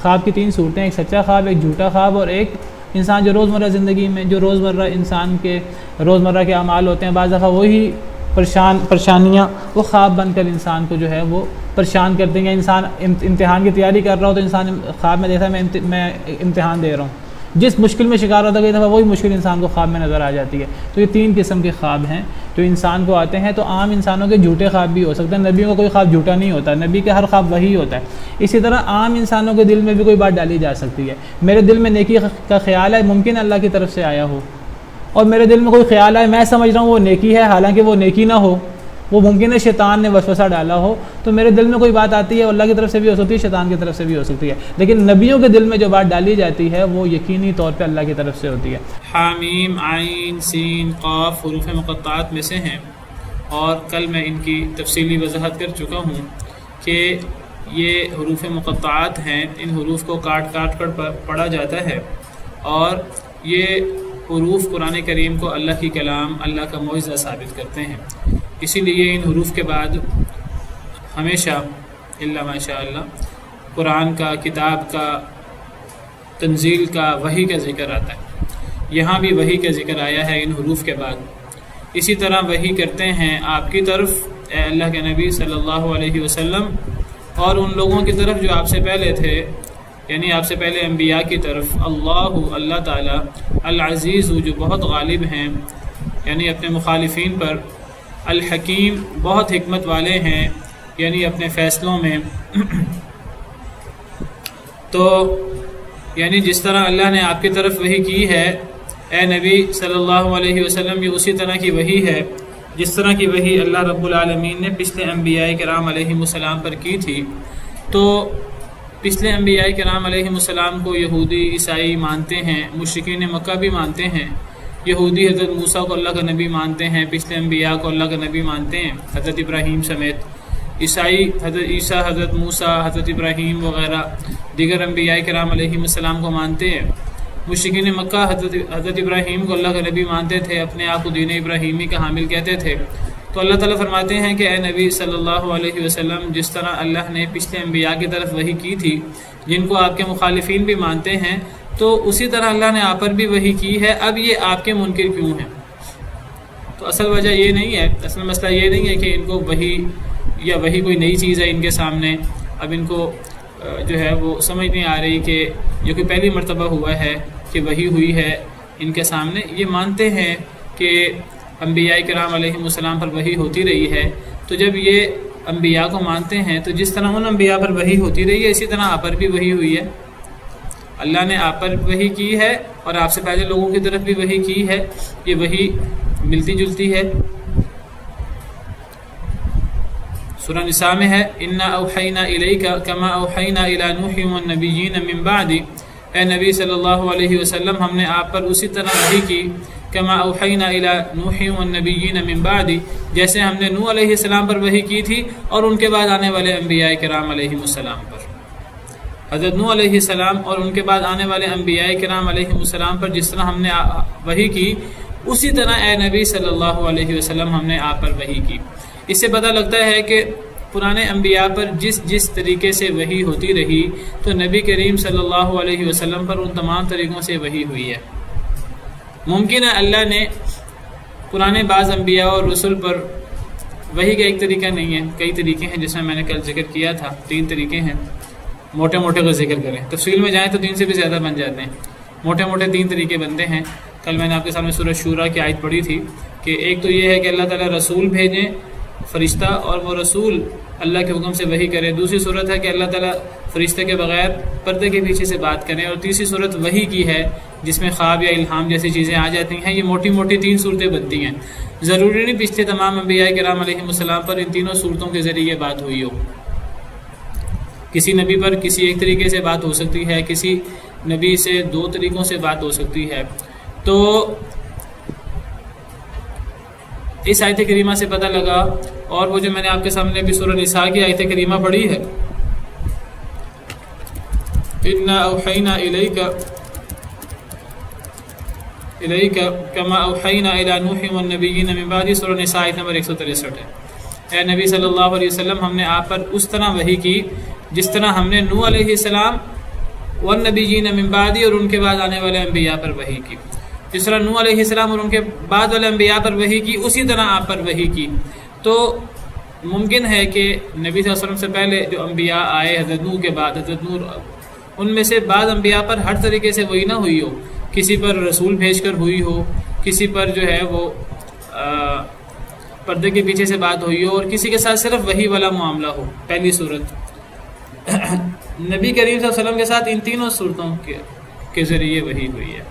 خواب کی تین صورتیں، ایک سچا خواب، ایک جھوٹا خواب، اور ایک انسان جو روزمرہ زندگی میں جو روزمرہ انسان کے روزمرہ کے اعمال ہوتے ہیں، بعض دفعہ وہی پریشانیاں وہ خواب بن کر انسان کو جو ہے وہ پریشان کرتے ہیں۔ انسان امتحان کی تیاری کر رہا ہو تو انسان خواب میں دیکھتا ہے میں امتحان دے رہا ہوں، جس مشکل میں شکار ہوتا ہے کئی دفعہ وہی مشکل انسان کو خواب میں نظر آ جاتی ہے۔ تو یہ تین قسم کے خواب ہیں جو انسان کو آتے ہیں۔ تو عام انسانوں کے جھوٹے خواب بھی ہو سکتے ہیں، نبیوں کا کوئی خواب جھوٹا نہیں ہوتا، نبی کے ہر خواب وہی ہوتا ہے۔ اسی طرح عام انسانوں کے دل میں بھی کوئی بات ڈالی جا سکتی ہے، میرے دل میں نیکی کا خیال ہے، ممکن اللہ کی طرف سے آیا ہو، اور میرے دل میں کوئی خیال ہے میں سمجھ رہا ہوں وہ نیکی ہے، حالانکہ وہ نیکی نہ ہو، وہ ممکن ہے شیطان نے وسوسہ ڈالا ہو۔ تو میرے دل میں کوئی بات آتی ہے، اللہ کی طرف سے بھی ہو سکتی ہے، شیطان کی طرف سے بھی ہو سکتی ہے، لیکن نبیوں کے دل میں جو بات ڈالی جاتی ہے وہ یقینی طور پہ اللہ کی طرف سے ہوتی ہے۔ حامیم، عین، سین، قاف حروف مقطعات میں سے ہیں، اور کل میں ان کی تفصیلی وضاحت کر چکا ہوں کہ یہ حروف مقطعات ہیں، ان حروف کو کاٹ کاٹ کر پڑھا جاتا ہے، اور یہ حروف قرآن کریم کو اللہ کی کلام، اللہ کا معجزہ ثابت کرتے ہیں۔ اسی لیے ان حروف کے بعد ہمیشہ الا ماشاء اللہ قرآن کا، کتاب کا، تنزیل کا، وحی کا ذکر آتا ہے۔ یہاں بھی وحی کا ذکر آیا ہے ان حروف کے بعد۔ اسی طرح وحی کرتے ہیں آپ کی طرف اے اللہ کے نبی صلی اللہ علیہ وسلم، اور ان لوگوں کی طرف جو آپ سے پہلے تھے، یعنی آپ سے پہلے انبیاء کی طرف۔ اللہ تعالیٰ العزیز جو بہت غالب ہیں، یعنی اپنے مخالفین پر، الحکیم بہت حکمت والے ہیں، یعنی اپنے فیصلوں میں۔ تو یعنی جس طرح اللہ نے آپ کی طرف وحی کی ہے اے نبی صلی اللہ علیہ وسلم، یہ اسی طرح کی وحی ہے جس طرح کی وحی اللہ رب العالمین نے پچھلے انبیاء کرام علیہ السلام پر کی تھی۔ تو پچھلے انبیاء کرام علیہ السلام کو یہودی، عیسائی مانتے ہیں، مشرکین مکہ بھی مانتے ہیں۔ یہودی حضرت موسیٰ کو اللہ کا نبی مانتے ہیں، پچھلے انبیاء کو اللہ کا نبی مانتے ہیں حضرت ابراہیم سمیت۔ عیسائی حضرت عیسیٰ، حضرت موسیٰ، حضرت ابراہیم وغیرہ دیگر انبیاء کرام علیہ السلام کو مانتے ہیں۔ مشرکین مکہ حضرت ابراہیم کو اللہ کا نبی مانتے تھے، اپنے آپ کو دین ابراہیمی کا حامل کہتے تھے۔ تو اللہ تعالیٰ فرماتے ہیں کہ اے نبی صلی اللہ علیہ وسلم، جس طرح اللہ نے پچھلے انبیاء کی طرف وحی کی تھی جن کو آپ کے مخالفین بھی مانتے ہیں، تو اسی طرح اللہ نے آپ پر بھی وحی کی ہے۔ اب یہ آپ کے منکر کیوں ہیں؟ تو اصل وجہ یہ نہیں ہے، اصل مسئلہ یہ نہیں ہے کہ ان کو وحی یا وحی کوئی نئی چیز ہے ان کے سامنے، اب ان کو جو ہے وہ سمجھ نہیں آ رہی کہ یہ کوئی پہلی مرتبہ ہوا ہے کہ وحی ہوئی ہے ان کے سامنے۔ یہ مانتے ہیں کہ انبیاء کرام علیہ السلام پر وحی ہوتی رہی ہے، تو جب یہ انبیاء کو مانتے ہیں تو جس طرح ان انبیاء پر وحی ہوتی رہی ہے اسی طرح آپ پر بھی وحی ہوئی ہے۔ اللہ نے آپ پر وحی کی ہے اور آپ سے پہلے لوگوں کی طرف بھی وحی کی ہے، یہ وحی ملتی جلتی ہے۔ سورہ نساء میں ہے انا اوحینا الیک کما اوحینا الی نوح والنبیین من بعد، اے نبی صلی اللہ علیہ وسلم ہم نے آپ پر اسی طرح وحی کی، کما اوحینا الی نوح والنبیین من بعد، جیسے ہم نے نوح علیہ السلام پر وحی کی تھی اور ان کے بعد آنے والے انبیاء کرام علیہ السلام پر۔ حضرت نوح علیہ السلام اور ان کے بعد آنے والے انبیاء کرام علیہ السلام پر جس طرح ہم نے وحی کی، اسی طرح اے نبی صلی اللہ علیہ وسلم ہم نے آپ پر وحی کی۔ اس سے پتہ لگتا ہے کہ پرانے انبیاء پر جس طریقے سے وحی ہوتی رہی تو نبی کریم صلی اللہ علیہ وسلم پر ان تمام طریقوں سے وحی ہوئی ہے۔ ممکن ہے اللہ نے پرانے بعض انبیاء اور رسل پر وحی کا ایک طریقہ نہیں ہے، کئی طریقے ہیں، جس میں نے کل ذکر کیا تھا، 3 طریقے ہیں، موٹے موٹے کا ذکر کریں، تفصیل میں جائیں تو 3 سے بھی زیادہ بن جاتے ہیں، موٹے موٹے 3 طریقے بنتے ہیں۔ کل میں نے آپ کے سامنے سورہ شورا کی آیت پڑھی تھی کہ ایک تو یہ ہے کہ اللہ تعالیٰ رسول بھیجیں فرشتہ اور وہ رسول اللہ کے حکم سے وحی کرے، دوسری صورت ہے کہ اللہ تعالیٰ فرشتے کے بغیر پردے کے پیچھے سے بات کریں، اور تیسری صورت وحی کی ہے جس میں خواب یا الہام جیسی چیزیں آ جاتی ہیں۔ یہ موٹی موٹی 3 صورتیں بنتی ہیں، ضروری نہیں پچھلے تمام انبیاء کرام علیہ السلام پر ان تینوں صورتوں کے ذریعے یہ بات ہوئی ہو۔ کسی نبی پر کسی ایک طریقے سے بات ہو سکتی ہے، کسی نبی سے 2 طریقوں سے بات ہو سکتی ہے۔ تو اس آیت کریمہ سے پتہ لگا، اور وہ جو میں نے آپ کے سامنے بھی سورہ نساء کی آیت کریمہ پڑھی ہے، انا اوحینا الیک کما اوحینا الی نوح والنبیین من بعد، سورہ نساء آیت نمبر 163 ہے۔ اے نبی صلی اللہ علیہ وسلم ہم نے آپ پر اس طرح وحی کی جس طرح ہم نے نوح علیہ السلام والنبیین من بعد اور ان کے بعد آنے والے انبیاء پر وحی کی، جس طرح نوح علیہ السلام اور ان کے بعد والے انبیاء پر وحی کی اسی طرح آپ پر وحی کی۔ تو ممکن ہے کہ نبی صلی اللہ علیہ وسلم سے پہلے جو انبیاء آئے حضرت نوح کے بعد حضرت نوح، ان میں سے بعض انبیاء پر ہر طریقے سے وحی نہ ہوئی ہو، کسی پر رسول بھیج کر ہوئی ہو، کسی پر جو ہے وہ پردے کے پیچھے سے بات ہوئی ہو، اور کسی کے ساتھ صرف وحی والا معاملہ ہو۔ پہلی صورت نبی کریم صلی اللہ علیہ وسلم کے ساتھ ان تینوں صورتوں کے ذریعے وحی ہوئی ہے،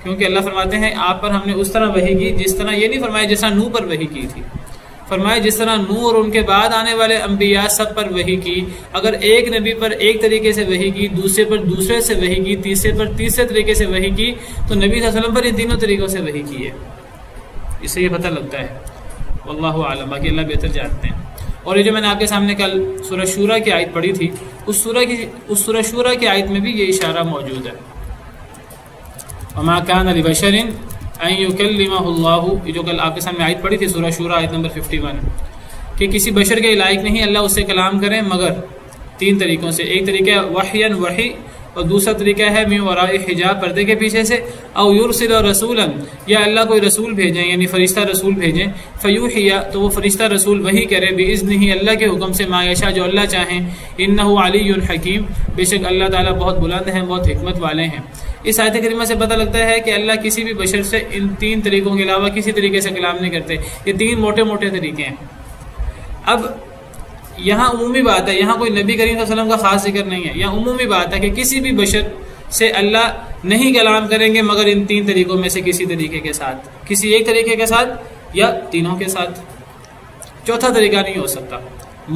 کیونکہ اللہ فرماتے ہیں آپ پر ہم نے اس طرح وحی کی، جس طرح یہ نہیں فرمایا جس طرح نوح پر وحی کی تھی، فرمایا جس طرح نوح اور ان کے بعد آنے والے انبیاء سب پر وحی کی۔ اگر ایک نبی پر ایک طریقے سے وحی کی، دوسرے پر دوسرے سے وحی کی، تیسرے پر تیسرے طریقے سے وحی کی، تو نبی صلی اللہ علیہ وسلم پر ان تینوں طریقوں سے وحی کی ہے۔ اس سے یہ پتہ لگتا ہے، واللہ اعلم، باقی اللہ بہتر جانتے ہیں۔ اور یہ جو میں نے آپ کے سامنے کل سورہ شورا کی آیت پڑھی تھی، اس سورہ شورا کی آیت میں بھی یہ اشارہ موجود ہے، وما كان لبشر ان يكلمه الله، یہ جو کل آپ کے سامنے آیت پڑھی تھی سورہ شورا آیت نمبر 51، کہ کسی بشر کے لائق نہیں اللہ اس سے کلام کرے مگر 3 طریقوں سے، ایک طریقہ وحیاً وحی، اور دوسرا طریقہ ہے من وراء حجاب، پردے کے پیچھے سے، او یرسل رسولا، یا اللہ کوئی رسول بھیجیں یعنی فرشتہ رسول بھیجیں، فیوحی، تو وہ فرشتہ رسول وحی کرے، باذنہ، اللہ کے حکم سے، ما یشاء، جو اللہ چاہیں، انہ علی حکیم، بے شک اللہ تعالیٰ بہت بلند ہیں، بہت حکمت والے ہیں۔ اس آیت کریمہ سے پتہ لگتا ہے کہ اللہ کسی بھی بشر سے ان 3 طریقوں کے علاوہ کسی طریقے سے کلام نہیں کرتے، یہ 3 موٹے موٹے طریقے ہیں۔ اب یہاں عمومی بات ہے، یہاں کوئی نبی کریم صلی اللہ علیہ وسلم کا خاص ذکر نہیں ہے، یہاں عمومی بات ہے کہ کسی بھی بشر سے اللہ نہیں کلام کریں گے مگر ان 3 طریقوں میں سے کسی طریقے کے ساتھ، کسی ایک طریقے کے ساتھ یا تینوں کے ساتھ، چوتھا طریقہ نہیں ہو سکتا۔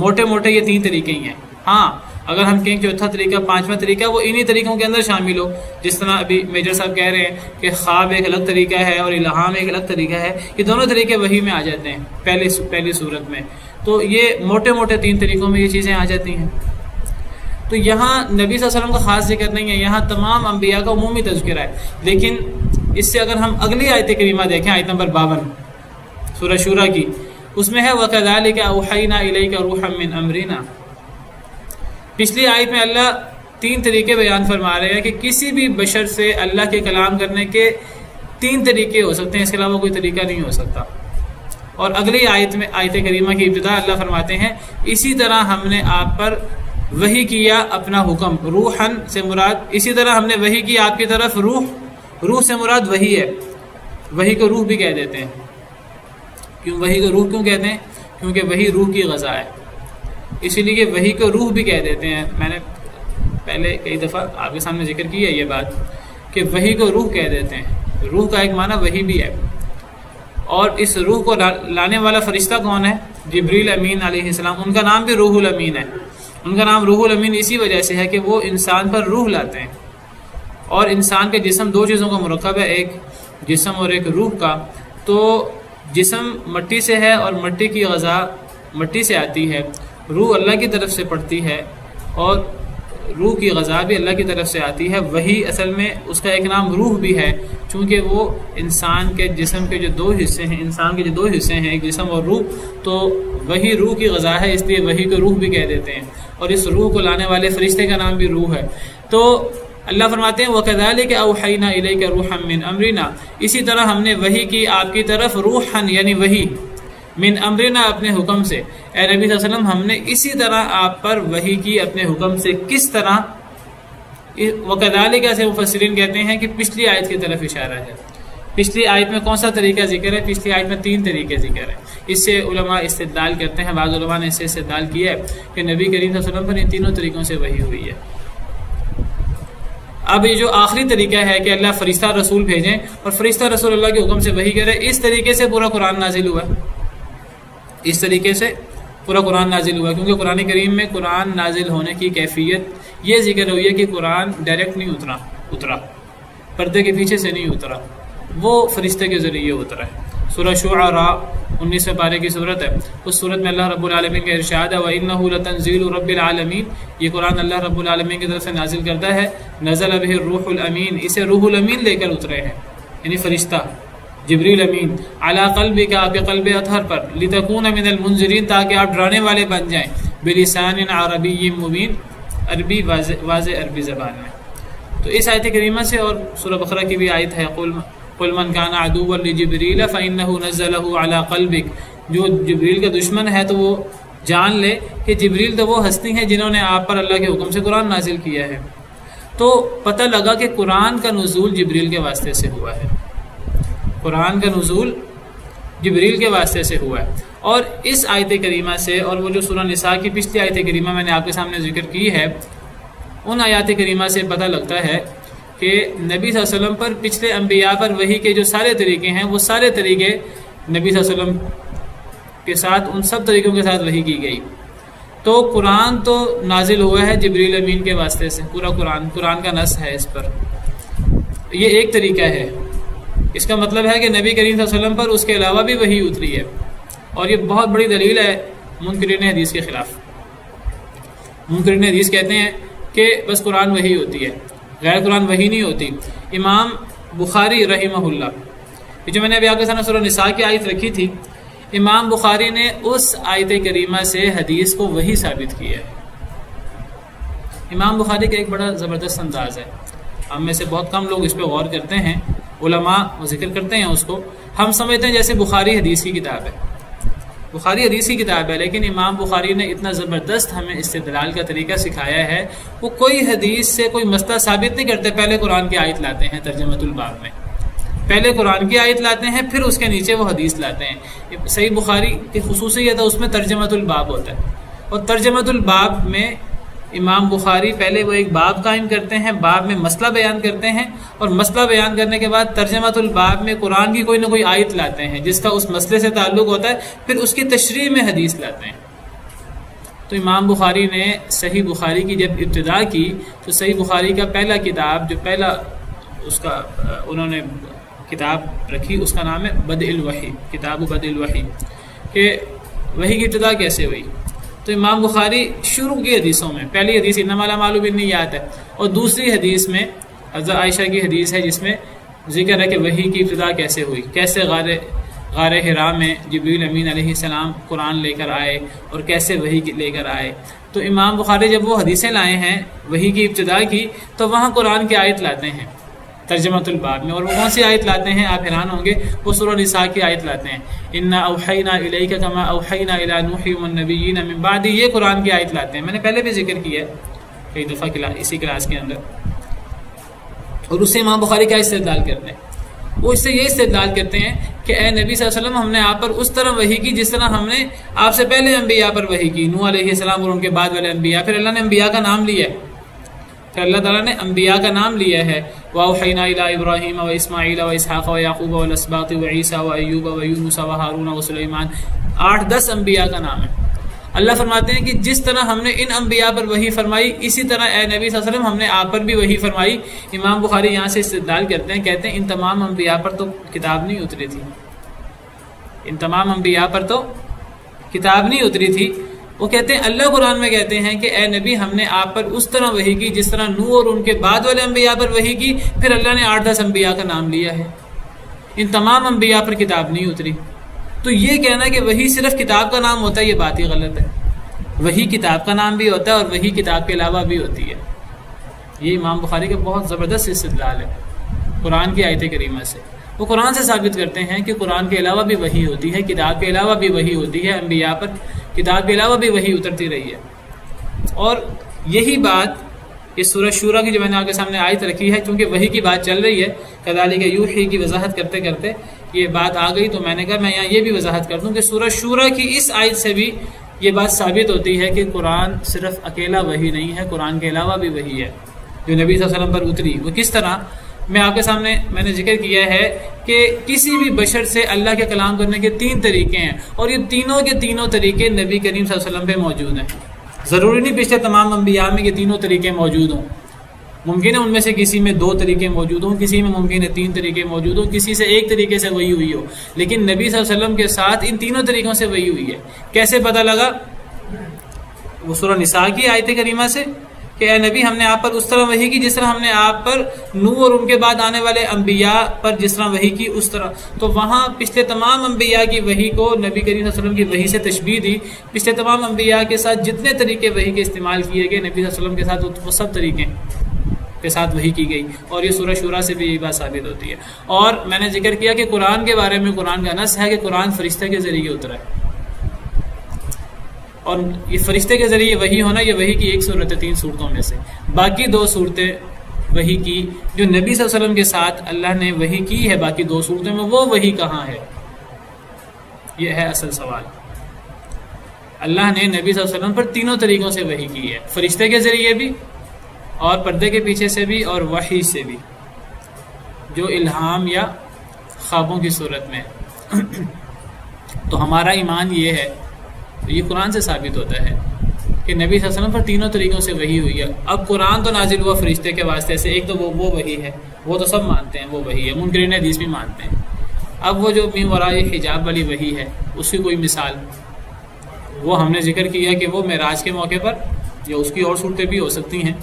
موٹے موٹے یہ 3 طریقے ہی ہیں۔ ہاں اگر ہم کہیں چوتھا طریقہ، 5واں طریقہ، وہ انہی طریقوں کے اندر شامل ہو، جس طرح ابھی میجر صاحب کہہ رہے ہیں کہ خواب ایک الگ طریقہ ہے اور الہام ایک الگ طریقہ ہے، یہ دونوں طریقے وحی میں آ جاتے ہیں پہلی صورت میں، تو یہ موٹے موٹے 3 طریقوں میں یہ چیزیں آ جاتی ہیں۔ تو یہاں نبی صلی اللہ علیہ وسلم کا خاص ذکر نہیں ہے، یہاں تمام انبیاء کا عمومی تذکرہ ہے۔ لیکن اس سے اگر ہم اگلی آیت کریمہ دیکھیں، آیت نمبر 52 سورہ شورا کی، اس میں ہے وَكَذَلِكَ أَوْحَيْنَا إِلَيْكَ رُوحًا مِّنْ أَمْرِنَا۔ پچھلی آیت میں اللہ 3 طریقے بیان فرما رہے ہیں کہ کسی بھی بشر سے اللہ کے کلام کرنے کے 3 طریقے ہو سکتے ہیں، اس کے علاوہ کوئی طریقہ نہیں ہو سکتا۔ اور اگلی آیت میں، آیت کریمہ کی ابتدا، اللہ فرماتے ہیں اسی طرح ہم نے آپ پر وحی کیا اپنا حکم، روحن سے مراد، اسی طرح ہم نے وحی کی آپ کی طرف روح سے مراد وحی ہے، وحی کو روح بھی کہہ دیتے ہیں۔ کیوں وحی کو روح کیوں کہتے ہیں؟ کیونکہ وحی روح کی غذا ہے، اسی لیے وحی کو روح بھی کہہ دیتے ہیں۔ میں نے پہلے کئی دفعہ آپ کے سامنے ذکر کی ہے یہ بات کہ وحی کو روح کہہ دیتے ہیں، روح کا ایک معنی وحی بھی ہے، اور اس روح کو لانے والا فرشتہ کون ہے؟ جبریل امین علیہ السلام، ان کا نام بھی روح الامین ہے. ان کا نام روح الامین اسی وجہ سے ہے کہ وہ انسان پر روح لاتے ہیں. اور انسان کے جسم دو چیزوں کا مرکب ہے، ایک جسم اور ایک روح کا. تو جسم مٹی سے ہے اور مٹی کی غذا مٹی سے آتی ہے، روح اللہ کی طرف سے پڑتی ہے اور روح کی غذا بھی اللہ کی طرف سے آتی ہے. وہی اصل میں اس کا ایک نام روح بھی ہے، چونکہ وہ انسان کے جسم کے جو دو حصے ہیں، انسان کے جو دو حصے ہیں، ایک جسم اور روح، تو وہی روح کی غذا ہے، اس لیے وہی کو روح بھی کہہ دیتے ہیں. اور اس روح کو لانے والے فرشتے کا نام بھی روح ہے. تو اللہ فرماتے ہیں وَكَذَلِكَ أَوْحَيْنَا إِلَيْكَ رُوحًا مِّنْ أَمْرِنَا، اسی طرح ہم نے وحی کی آپ کی طرف روحاً یعنی وحی، من امرنا اپنے حکم سے. اے نبی صلی اللہ علیہ وسلم ہم نے اسی طرح آپ پر وحی کی اپنے حکم سے. کس طرح؟ وَكَذَلِكَ سے مفسرین کہتے ہیں کہ پچھلی آیت کی طرف اشارہ ہے. پچھلی آیت میں کون سا طریقہ ذکر ہے؟ پچھلی آیت میں 3 طریقے ذکر ہیں. اس سے علماء استدلال کرتے ہیں، بعض علماء نے اس سے استدلال کیا ہے کہ نبی کریم صلی اللہ علیہ وسلم پر ان تینوں طریقوں سے وحی ہوئی ہے. اب یہ جو آخری طریقہ ہے کہ اللہ فرشتہ رسول بھیجیں اور فرشتہ رسول اللہ کے حکم سے وحی کرے، اس طریقے سے پورا قرآن نازل ہوا ہے. اس طریقے سے پورا قرآن نازل ہوا ہے، کیونکہ قرآن کریم میں قرآن نازل ہونے کی کیفیت یہ ذکر ہوئی ہے کہ قرآن ڈائریکٹ نہیں اترا، پردے کے پیچھے سے نہیں اترا، وہ فرشتے کے ذریعے اترا ہے. سورہ شعراء 19 پارے کی صورت ہے، اس صورت میں اللہ رب العالمین کا ارشاد ہے وَإِنَّهُ لَتَنزِيلُ رَبِّ الْعَالَمِينَ، یہ قرآن اللہ رب العالمین کی طرف سے نازل کرتا ہے. نزل بہ الروح الامین، اسے روح الامین لے کر اترے ہیں، یعنی فرشتہ جبریل امین، علی قلبک، آپ کے قلب اطہر پر، لتکون من المنذرین، تاکہ آپ ڈرانے والے بن جائیں، بلسان عربی مبین، عربی واضح عربی زبان میں. تو اس آیت کریمہ سے، اور سورہ بقرہ کی بھی آیت ہے قل من کان عدوا لجبریل فإنه نزله على قلبک، جو جبریل کا دشمن ہے تو وہ جان لے کہ جبریل تو وہ ہستی ہیں جنہوں نے آپ پر اللہ کے حکم سے قرآن نازل کیا ہے. تو پتہ لگا کہ قرآن کا نزول جبریل کے واسطے سے ہوا ہے، قرآن کا نزول جبریل کے واسطے سے ہوا ہے. اور اس آیت کریمہ سے، اور وہ جو سورہ نساء کی پچھلی آیت کریمہ میں نے آپ کے سامنے ذکر کی ہے، ان آیات کریمہ سے پتہ لگتا ہے کہ نبی صلی اللہ علیہ وسلم پر، پچھلے انبیاء پر وحی کے جو سارے طریقے ہیں، وہ سارے طریقے نبی صلی اللہ علیہ وسلم کے ساتھ، ان سب طریقوں کے ساتھ وحی کی گئی. تو قرآن تو نازل ہوا ہے جبریل امین کے واسطے سے، پورا قرآن کا نص ہے اس پر. یہ ایک طریقہ ہے. اس کا مطلب ہے کہ نبی کریم صلی اللہ علیہ وسلم پر اس کے علاوہ بھی وحی اتری ہے، اور یہ بہت بڑی دلیل ہے منکرین حدیث کے خلاف. منکرین حدیث کہتے ہیں کہ بس قرآن وحی ہوتی ہے، غیر قرآن وحی نہیں ہوتی. امام بخاری رحمہ اللہ، یہ جو میں نے ابھی آپ کے سامنے سورہ نساء کی آیت رکھی تھی، امام بخاری نے اس آیت کریمہ سے حدیث کو وحی ثابت کیا ہے. امام بخاری کا ایک بڑا زبردست انداز ہے، ہم میں سے بہت کم لوگ اس پہ غور کرتے ہیں. علماء ذکر کرتے ہیں اس کو، ہم سمجھتے ہیں جیسے بخاری حدیث کی کتاب ہے، بخاری حدیث کی کتاب ہے، لیکن امام بخاری نے اتنا زبردست ہمیں استدلال کا طریقہ سکھایا ہے. وہ کوئی حدیث سے کوئی مسئلہ ثابت نہیں کرتے، پہلے قرآن کی آیت لاتے ہیں ترجمۃ الباب میں، پہلے قرآن کی آیت لاتے ہیں، پھر اس کے نیچے وہ حدیث لاتے ہیں. صحیح بخاری کی خصوصیت ہے اس میں ترجمۃ الباب ہوتا ہے، اور ترجمۃ الباب میں امام بخاری پہلے وہ ایک باب قائم کرتے ہیں، باب میں مسئلہ بیان کرتے ہیں، اور مسئلہ بیان کرنے کے بعد ترجمۃ الباب میں قرآن کی کوئی نہ کوئی آیت لاتے ہیں جس کا اس مسئلے سے تعلق ہوتا ہے، پھر اس کی تشریح میں حدیث لاتے ہیں. تو امام بخاری نے صحیح بخاری کی جب ابتدا کی تو صحیح بخاری کا پہلا کتاب، جو پہلا اس کا انہوں نے کتاب رکھی، اس کا نام ہے بدء الوحی، کتاب بدء الوحی، کہ وحی کی ابتدا کیسے ہوئی. تو امام بخاری شروع کی حدیثوں میں پہلی حدیث انما الاعمال بالنیات ہے، اور دوسری حدیث میں حضرت عائشہ کی حدیث ہے جس میں ذکر ہے کہ وحی کی ابتدا کیسے ہوئی، کیسے غار حرا میں جبریل امین علیہ السلام قرآن لے کر آئے اور کیسے وحی لے کر آئے. تو امام بخاری جب وہ حدیثیں لائے ہیں وحی کی ابتدا کی، تو وہاں قرآن کی آیت لاتے ہیں ترجمۃ الباب میں. اور وہ کون سی آیت لاتے ہیں؟ آپ حیران ہوں گے، وہ سورہ نساء کی آیت لاتے ہیں، انا اوحینا الیک کما اوحینا الی نوح والنبیین من بعد. یہ قرآن کی آیت لاتے ہیں، میں نے پہلے بھی ذکر کیا ہے کئی دفعہ اسی کلاس کے اندر. اور اس سے امام بخاری کا استدلال کرتے ہیں، وہ اس سے یہ استدلال کرتے ہیں کہ اے نبی صلی اللہ علیہ وسلم، ہم نے آپ پر اس طرح وحی کی جس طرح ہم نے آپ سے پہلے انبیاء پر وحی کی، نوح علیہ السلام اور ان کے بعد والے انبیاء. پھر اللہ نے انبیاء کا نام لیا ہے، پھر اللہ تعالیٰ نے انبیاء کا نام لیا ہے، وَأَوْحَيْنَا إِلَىٰ إِبْرَاهِيمَ وَإِسْمَاعِيلَ وَإِسْحَاقَ وَيَعْقُوبَ وَالْأَسْبَاطِ وَعِيسَىٰ وَأَيُّوبَ وَيُونُسَ وَهَارُونَ وَسُلَيْمَانَ. 8-10 انبیاء کا نام ہے۔ اللہ فرماتے ہیں کہ جس طرح ہم نے ان انبیاء پر وحی فرمائی اسی طرح اے نبی صلی اللہ علیہ وسلم ہم نے آپ پر بھی وحی فرمائی۔ امام بخاری یہاں سے استدلال کرتے ہیں، کہتے ہیں ان تمام انبیاء پر تو کتاب نہیں اتری تھی، ان تمام انبیاء پر تو کتاب نہیں اتری تھی۔ وہ کہتے ہیں اللہ قرآن میں کہتے ہیں کہ اے نبی ہم نے آپ پر اس طرح وحی کی جس طرح نوح اور ان کے بعد والے انبیاء پر وحی کی، پھر اللہ نے 8-10 انبیاء کا نام لیا ہے، ان تمام انبیاء پر کتاب نہیں اتری۔ تو یہ کہنا کہ وحی صرف کتاب کا نام ہوتا ہے، یہ بات ہی غلط ہے۔ وحی کتاب کا نام بھی ہوتا ہے اور وحی کتاب کے علاوہ بھی ہوتی ہے۔ یہ امام بخاری کا بہت زبردست استدلال ہے قرآن کی آیت کریمہ سے۔ وہ قرآن سے ثابت کرتے ہیں کہ قرآن کے علاوہ بھی وحی ہوتی ہے، کتاب کے علاوہ بھی وحی ہوتی ہے، انبیاء پر کتاب کے علاوہ بھی وحی اترتی رہی ہے۔ اور یہی بات اس سورہ شورا کی جو میں نے آپ کے سامنے آیت رکھی ہے، چونکہ وحی کی بات چل رہی ہے، کذالک یوحی کی وضاحت کرتے کرتے یہ بات آ گئی، تو میں نے کہا میں یہاں یہ بھی وضاحت کر دوں کہ سورہ شورا کی اس آیت سے بھی یہ بات ثابت ہوتی ہے کہ قرآن صرف اکیلا وحی نہیں ہے، قرآن کے علاوہ بھی وحی ہے جو نبی صلی اللہ علیہ وسلم پر اتری۔ وہ کس طرح؟ میں آپ کے سامنے میں نے ذکر کیا ہے کہ کسی بھی بشر سے اللہ کے کلام کرنے کے 3 طریقے ہیں، اور یہ تینوں کے تینوں طریقے نبی کریم صلی اللہ علیہ وسلم پہ موجود ہیں۔ ضروری نہیں پچھلے تمام انبیاء میں یہ تینوں طریقے موجود ہوں، ممکن ہے ان میں سے کسی میں 2 طریقے موجود ہوں، کسی میں ممکن ہے 3 طریقے موجود ہوں، کسی سے 1 طریقے سے وحی ہوئی ہو، لیکن نبی صلی اللہ علیہ وسلم کے ساتھ ان تینوں طریقوں سے وحی ہوئی ہے۔ کیسے پتہ لگا؟ وہ سورہ نساء کی آیت کریمہ سے کہ اے نبی ہم نے آپ پر اس طرح وحی کی جس طرح ہم نے آپ پر نوح اور ان کے بعد آنے والے انبیاء پر جس طرح وحی کی اس طرح۔ تو وہاں پچھلے تمام انبیاء کی وحی کو نبی کریم صلی اللہ علیہ وسلم کی وحی سے تشبیہ دی۔ پچھلے تمام انبیاء کے ساتھ جتنے طریقے وحی کے استعمال کیے گئے نبی صلی اللہ علیہ وسلم کے ساتھ وہ سب طریقے کے ساتھ وحی کی گئی، اور یہ سورہ شورا سے بھی یہ بات ثابت ہوتی ہے۔ اور میں نے ذکر کیا کہ قرآن کے بارے میں قرآن کا نص ہے کہ قرآن فرشتے کے ذریعے اترا ہے، اور یہ فرشتے کے ذریعے وحی ہونا یہ وحی کی ایک صورت ہے 3 صورتوں میں سے۔ باقی 2 صورتیں وحی کی جو نبی صلی اللہ علیہ وسلم کے ساتھ اللہ نے وحی کی ہے باقی 2 صورتوں میں، وہ وحی کہاں ہے؟ یہ ہے اصل سوال۔ اللہ نے نبی صلی اللہ علیہ وسلم پر تینوں طریقوں سے وحی کی ہے، فرشتے کے ذریعے بھی اور پردے کے پیچھے سے بھی اور وحی سے بھی، جو الہام یا خوابوں کی صورت میں تو ہمارا ایمان یہ ہے، یہ قرآن سے ثابت ہوتا ہے کہ نبی صلی اللہ علیہ وسلم پر تینوں طریقوں سے وحی ہوئی ہے۔ اب قرآن تو نازل ہوا فرشتے کے واسطے سے، ایک تو وہ وحی ہے، وہ تو سب مانتے ہیں وہ وحی ہے، منکرین حدیث بھی مانتے ہیں۔ اب وہ جو من وراء حجاب والی وحی ہے اس کی کوئی مثال، وہ ہم نے ذکر کیا کہ وہ معراج کے موقع پر یا اس کی اور صورتیں بھی ہو سکتی ہیں۔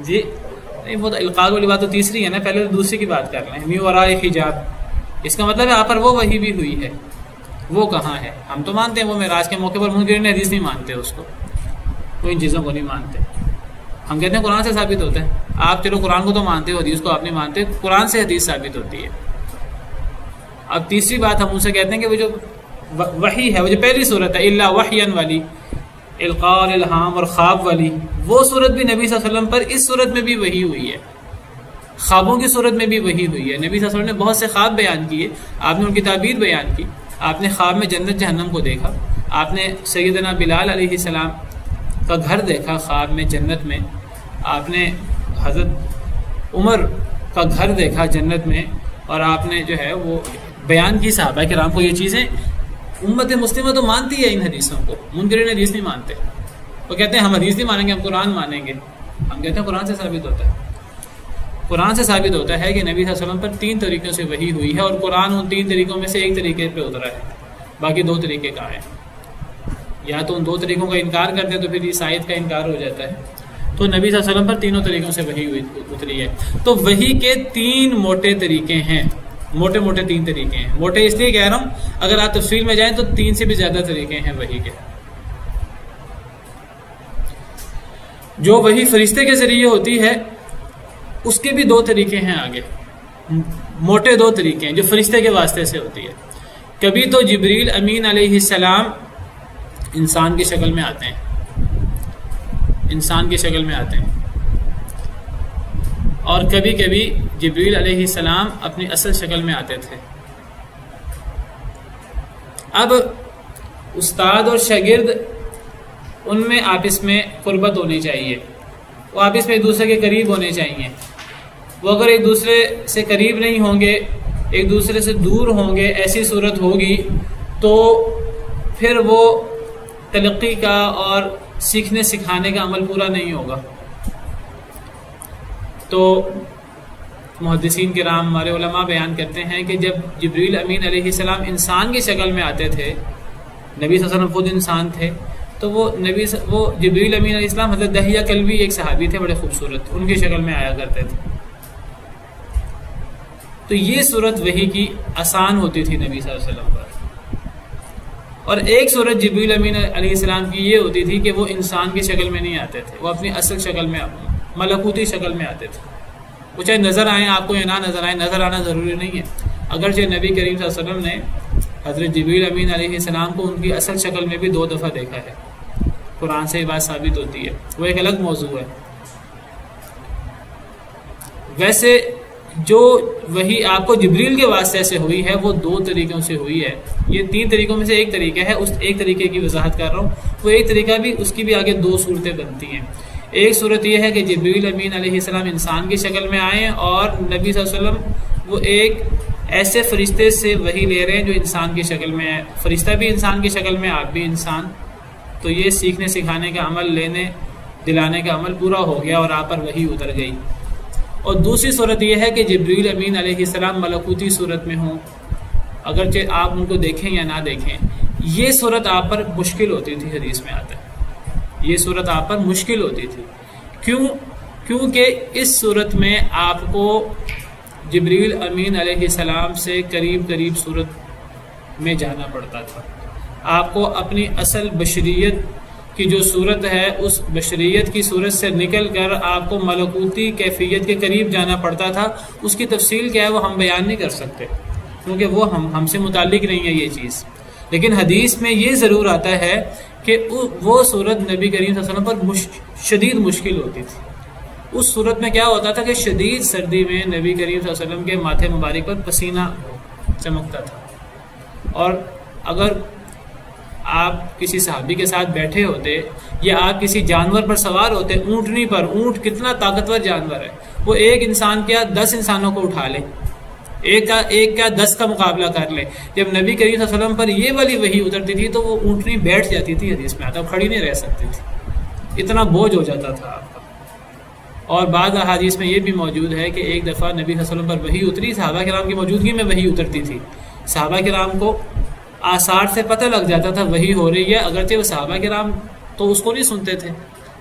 جی نہیں، وہ تو القاء والی بات تو تیسری ہے نا، پہلے تو دوسری کی بات کر رہے ہیں۔ من وراء حجاب اس کا مطلب ہے آپ پر وہ وحی بھی ہوئی ہے، وہ کہاں ہے؟ ہم تو مانتے ہیں وہ معراج کے موقع پر، منکرین حدیث نہیں مانتے اس کو، وہ ان چیزوں کو نہیں مانتے۔ ہم کہتے ہیں قرآن سے ثابت ہوتا ہے، آپ چلو قرآن کو تو مانتے ہو، حدیث کو آپ نہیں مانتے، قرآن سے حدیث ثابت ہوتی ہے۔ اب تیسری بات ہم ان سے کہتے ہیں کہ وہ جو وحی ہے، وہ جو پہلی صورت ہے الا وحیاً والی، القاء اور الہام اور خواب والی، وہ صورت بھی نبی صلی اللہ علیہ وسلم پر اس صورت میں بھی وحی ہوئی ہے، خوابوں کی صورت میں بھی وحی ہوئی ہے۔ نبی صلی اللہ علیہ وسلم نے بہت سے خواب بیان کیے، آپ نے ان کی تعبیر بیان کی، آپ نے خواب میں جنت جہنم کو دیکھا، آپ نے سیدنا بلال علیہ السلام کا گھر دیکھا خواب میں جنت میں، آپ نے حضرت عمر کا گھر دیکھا جنت میں، اور آپ نے جو ہے وہ بیان کی صحابہ کرام کو۔ یہ چیزیں امت مسلمہ تو مانتی ہے ان حدیثوں کو، منکرین حدیث نہیں مانتے، وہ کہتے ہیں ہم حدیث نہیں مانیں گے، ہم قرآن مانیں گے۔ ہم کہتے ہیں قرآن سے ثابت ہوتا ہے، قرآن سے ثابت ہوتا ہے کہ نبی صلی اللہ علیہ وسلم پر 3 طریقوں سے وحی ہوئی ہے، اور قرآن ان 3 طریقوں میں سے ایک طریقے پہ اترا ہے، باقی 2 طریقے کہاں ہیں؟ یا تو ان 2 طریقوں کا انکار کرتے ہیں تو پھر اس آیت کا انکار ہو جاتا ہے۔ تو نبی صلی اللہ علیہ وسلم پر تینوں طریقوں سے وحی اتری ہے۔ تو وحی کے 3 موٹے طریقے ہیں، موٹے 3 طریقے ہیں۔ موٹے اس لیے کہہ رہا ہوں، اگر آپ تفصیل میں جائیں تو 3 سے بھی زیادہ طریقے ہیں وحی کے۔ جو وحی فرشتے کے ذریعے ہوتی ہے اس کے بھی 2 طریقے ہیں، آگے موٹے 2 طریقے ہیں جو فرشتے کے واسطے سے ہوتی ہے۔ کبھی تو جبریل امین علیہ السلام انسان کی شکل میں آتے ہیں، انسان کی شکل میں آتے ہیں، اور کبھی کبھی جبریل علیہ السلام اپنی اصل شکل میں آتے تھے۔ اب استاد اور شاگرد ان میں آپس میں قربت ہونی چاہیے، وہ آپس میں ایک دوسرے کے قریب ہونے چاہیے۔ وہ اگر ایک دوسرے سے قریب نہیں ہوں گے، ایک دوسرے سے دور ہوں گے، ایسی صورت ہوگی تو پھر وہ تلقی کا اور سیکھنے سکھانے کا عمل پورا نہیں ہوگا. تو محدثین کرام ہمارے علماء بیان کرتے ہیں کہ جب جبریل امین علیہ السلام انسان کی شکل میں آتے تھے، نبی صلی اللہ علیہ وسلم خود انسان تھے، تو وہ جبریل امین علیہ السلام حضرت دحیہ کلبی ایک صحابی تھے بڑے خوبصورت، ان کی شکل میں آیا کرتے تھے. تو یہ صورت وحی کی آسان ہوتی تھی نبی صلی اللہ علیہ وسلم پر. اور ایک صورت جبریل امین علیہ السلام کی یہ ہوتی تھی کہ وہ انسان کی شکل میں نہیں آتے تھے، وہ اپنی اصل شکل میں ملکوتی شکل میں آتے تھے. وہ چاہے نظر آئیں آپ کو یا نہ نظر آئیں، نظر آنا ضروری نہیں ہے. اگرچہ نبی کریم صلی اللہ علیہ وسلم نے حضرت جبریل امین علیہ السلام کو ان کی اصل شکل میں بھی 2 دفعہ دیکھا ہے، قرآن سے یہ بات ثابت ہوتی ہے، وہ ایک الگ موضوع ہے. ویسے جو وہی آپ کو جبریل کے واسطے سے ہوئی ہے وہ 2 طریقوں سے ہوئی ہے. یہ 3 طریقوں میں سے ایک طریقہ ہے، اس ایک طریقے کی وضاحت کر رہا ہوں. وہ ایک طریقہ بھی اس کی بھی آگے 2 صورتیں بنتی ہیں. ایک صورت یہ ہے کہ جبریل امین علیہ السلام انسان کی شکل میں آئیں اور نبی صلی اللہ علیہ وسلم وہ ایک ایسے فرشتے سے وحی لے رہے ہیں جو انسان کی شکل میں ہے، فرشتہ بھی انسان کی شکل میں، آپ بھی انسان. تو یہ سیکھنے سکھانے کا عمل، لینے دلانے کا عمل پورا ہو گیا اور آپ پر وحی اتر گئی. اور دوسری صورت یہ ہے کہ جبریل امین علیہ السلام ملکوتی صورت میں ہوں، اگرچہ آپ ان کو دیکھیں یا نہ دیکھیں. یہ صورت آپ پر مشکل ہوتی تھی، حدیث میں آتا ہے یہ صورت آپ پر مشکل ہوتی تھی. کیونکہ اس صورت میں آپ کو جبریل امین علیہ السلام سے قریب صورت میں جانا پڑتا تھا. آپ کو اپنی اصل بشریت کی جو صورت ہے اس بشریت کی صورت سے نکل کر آپ کو ملکوتی کیفیت کے قریب جانا پڑتا تھا. اس کی تفصیل کیا ہے وہ ہم بیان نہیں کر سکتے کیونکہ وہ ہم سے متعلق نہیں ہے یہ چیز. لیکن حدیث میں یہ ضرور آتا ہے کہ وہ صورت نبی کریم صلی اللہ علیہ وسلم پر شدید مشکل ہوتی تھی. اس صورت میں کیا ہوتا تھا کہ شدید سردی میں نبی کریم صلی اللہ علیہ وسلم کے ماتھے مبارک پر پسینہ چمکتا تھا. اور اگر آپ کسی صحابی کے ساتھ بیٹھے ہوتے یا آپ کسی جانور پر سوار ہوتے، اونٹنی پر، اونٹ کتنا طاقتور جانور ہے، وہ ایک انسان کیا 10 انسانوں کو اٹھا لے، ایک کا 10 کا مقابلہ کر لے. جب نبی کریم صلی اللہ علیہ وسلم پر یہ والی وحی اترتی تھی تو وہ اونٹنی بیٹھ جاتی تھی، حدیث میں آتا، کھڑی نہیں رہ سکتی تھی، اتنا بوجھ ہو جاتا تھا آپ کا. اور بعض احادیث میں یہ بھی موجود ہے کہ ایک دفعہ نبی صلی اللہ علیہ وسلم پر وحی اتری، صحابہ کرام کی موجودگی میں وحی اترتی تھی. صحابہ کرام کو آثار سے پتہ لگ جاتا تھا وحی ہو رہی ہے، اگرچہ وہ صحابہ کرام تو اس کو نہیں سنتے تھے،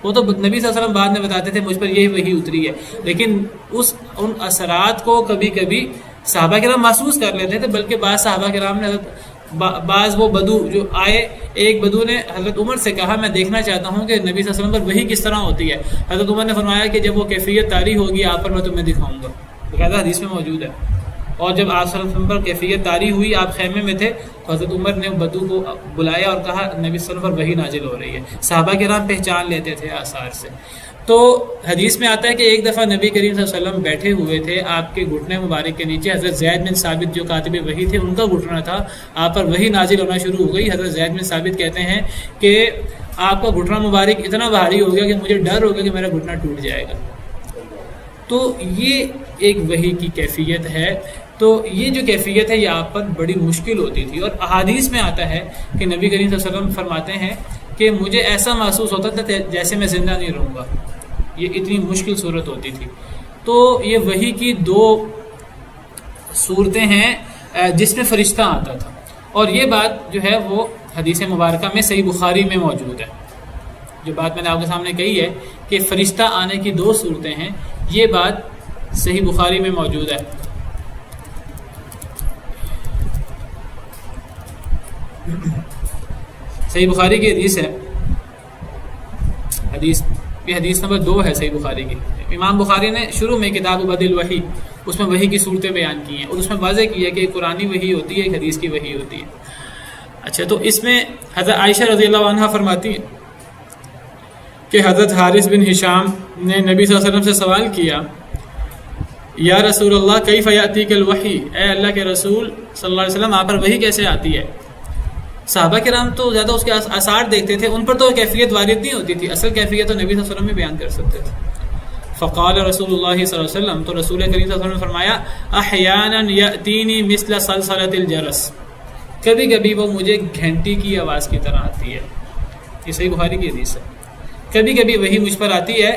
وہ تو نبی صلی اللہ علیہ وسلم بعد میں بتاتے تھے مجھ پر یہ وحی اتری ہے. لیکن ان اثرات کو کبھی کبھی صحابہ کرام محسوس کر لیتے تھے، بلکہ بعض صحابہ کرام نے بعض وہ بدو جو آئے، ایک بدو نے حضرت عمر سے کہا میں دیکھنا چاہتا ہوں کہ نبی صلی اللہ علیہ وسلم پر وحی کس طرح ہوتی ہے. حضرت عمر نے فرمایا کہ جب وہ کیفیت طاری ہوگی آپ پر میں تمہیں دکھاؤں گا، باقاعدہ حدیث میں موجود ہے. اور جب آپ صلی اللہ علیہ وسلم پر کیفیت طاری ہوئی، آپ خیمے میں تھے، تو حضرت عمر نے بدو کو بلایا اور کہا نبی صلی اللہ علیہ وسلم پر وحی نازل ہو رہی ہے. صحابہ کرام پہچان لیتے تھے آثار سے. تو حدیث میں آتا ہے کہ ایک دفعہ نبی کریم صلی اللہ علیہ وسلم بیٹھے ہوئے تھے، آپ کے گھٹنے مبارک کے نیچے حضرت زید بن ثابت جو کاتب وحی تھے ان کا گھٹنا تھا، آپ پر وحی نازل ہونا شروع ہو گئی. حضرت زید بن ثابت کہتے ہیں کہ آپ کا گھٹنا مبارک اتنا بھاری ہو گیا کہ مجھے ڈر ہو گیا کہ میرا گھٹنا ٹوٹ جائے گا. تو یہ ایک وحی کی کیفیت ہے. تو یہ جو کیفیت ہے یہ آپ پر بڑی مشکل ہوتی تھی. اور احادیث میں آتا ہے کہ نبی کریم صلی اللہ علیہ وسلم فرماتے ہیں کہ مجھے ایسا محسوس ہوتا تھا جیسے میں زندہ نہیں رہوں گا، یہ اتنی مشکل صورت ہوتی تھی. تو یہ وحی کی 2 صورتیں ہیں جس میں فرشتہ آتا تھا. اور یہ بات جو ہے وہ حدیث مبارکہ میں صحیح بخاری میں موجود ہے. جو بات میں نے آپ کے سامنے کہی ہے کہ فرشتہ آنے کی 2 صورتیں ہیں، یہ بات صحیح بخاری میں موجود ہے. صحیح بخاری کی حدیث ہے، حدیث نمبر 2 ہے صحیح بخاری کی. امام بخاری نے شروع میں کتاب بدل وحی اس میں وحی کی صورتیں بیان کی ہیں اور اس میں واضح کی ہے کہ ایک قرآنی وحی ہوتی ہے، ایک حدیث کی وحی ہوتی ہے. اچھا، تو اس میں حضرت عائشہ رضی اللہ عنہا فرماتی ہیں کہ حضرت حارث بن ہشام نے نبی صلی اللہ علیہ وسلم سے سوال کیا، یا رسول اللہ کیف یاتیک الوحی، اے اللہ کے رسول صلی اللہ علیہ وسلم آپ پر وحی کیسے آتی ہے؟ صحابہ کرام تو زیادہ اس کے آثار دیکھتے تھے، ان پر تو کیفیت وارد نہیں ہوتی تھی، اصل کیفیت تو نبی صلی اللہ علیہ وسلم میں بیان کر سکتے تھے. فقال رسول اللہ صلی اللہ علیہ وسلم، تو رسول کریم صلی اللہ علیہ وسلم نے فرمایا احیانا یاتینی مثل صلصلۃ الجرس، کبھی کبھی وہ مجھے گھنٹی کی آواز کی طرح آتی ہے. یہ صحیح بخاری کی حدیث ہے. کبھی کبھی وہی مجھ پر آتی ہے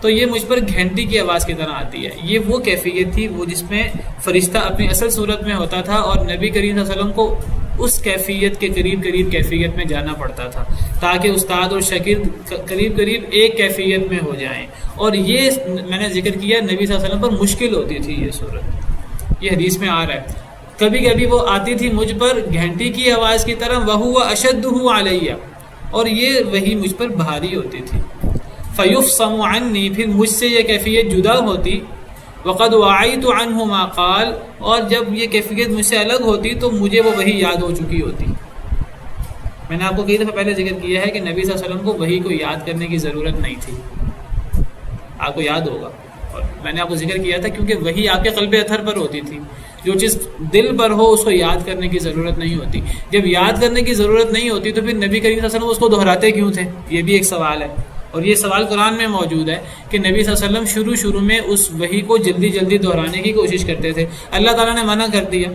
تو یہ مجھ پر گھنٹی کی آواز کی طرح آتی ہے. یہ وہ کیفیت تھی وہ جس میں فرشتہ اپنی اصل صورت میں ہوتا تھا اور نبی کریم صلی اللہ علیہ وسلم کو اس کیفیت کے قریب کیفیت میں جانا پڑتا تھا تاکہ استاد اور شاگرد قریب ایک کیفیت میں ہو جائیں. اور یہ میں نے ذکر کیا نبی صلی اللہ علیہ وسلم پر مشکل ہوتی تھی یہ صورت. یہ حدیث میں آ رہا ہے. کبھی کبھی وہ آتی تھی مجھ پر گھنٹی کی آواز کی طرح وَهُوَ أَشَدُّهُ عَلَيَّ, اور یہ وہی مجھ پر بھاری ہوتی تھی. فَيُفْصَمُ عَنِّي, پھر مجھ سے یہ کیفیت جدا ہوتی. وَقَدْ وَعَيْتُ عَنْهُ مَا قَالَ, اور جب یہ کیفیت مجھ سے الگ ہوتی تو مجھے وہ وہی یاد ہو چکی ہوتی. میں نے آپ کو کئی دفعہ پہلے ذکر کیا ہے کہ نبی صلی اللہ علیہ وسلم کو وہی کو یاد کرنے کی ضرورت نہیں تھی. آپ کو یاد ہوگا, اور میں نے آپ کو ذکر کیا تھا کیونکہ وہی آپ کے قلب اطہر پر ہوتی تھی. جو چیز دل پر ہو اس کو یاد کرنے کی ضرورت نہیں ہوتی. جب یاد کرنے کی ضرورت نہیں ہوتی تو پھر نبی کریم صلی اللہ علیہ وسلم اس کو دہراتے کیوں تھے؟ یہ بھی ایک سوال ہے. اور یہ سوال قرآن میں موجود ہے کہ نبی صلی اللہ علیہ وسلم شروع میں اس وحی کو جلدی دہرانے کی کوشش کرتے تھے. اللہ تعالیٰ نے منع کر دیا.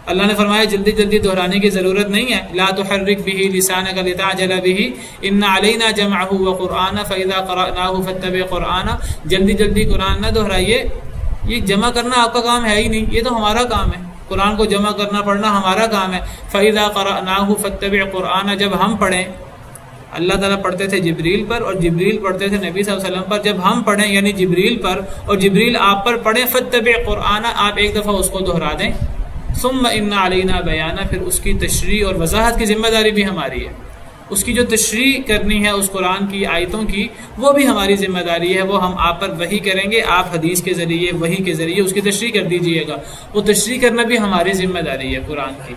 اللہ نے فرمایا جلدی دہرانے کی ضرورت نہیں ہے. لا تحرک به لسانک لتعجل به ان علینا جمعه وقرآنہ فاذا قرأناه فاتبع قرآنہ. جلدی قرآن نہ دہرائیے. یہ جمع کرنا آپ کا کام ہے ہی نہیں, یہ تو ہمارا کام ہے. قرآن کو جمع کرنا پڑھنا ہمارا کام ہے. فاذا قرأناه فاتبع قرآنہ, جب ہم پڑھیں, اللہ تعالیٰ پڑھتے تھے جبریل پر اور جبریل پڑھتے تھے نبی صلی اللہ علیہ وسلم پر. جب ہم پڑھیں یعنی جبریل پر اور جبریل آپ پر پڑھیں, فاتبع قرآنہ, آپ ایک دفعہ اس کو دہرا دیں. ثم ان علینا بیانہ, پھر اس کی تشریح اور وضاحت کی ذمہ داری بھی ہماری ہے. اس کی جو تشریح کرنی ہے اس قرآن کی آیتوں کی وہ بھی ہماری ذمہ داری ہے. وہ ہم آپ پر وحی کریں گے, آپ حدیث کے ذریعے وحی کے ذریعے اس کی تشریح کر دیجئے گا. وہ تشریح کرنا بھی ہماری ذمہ داری ہے قرآن کی.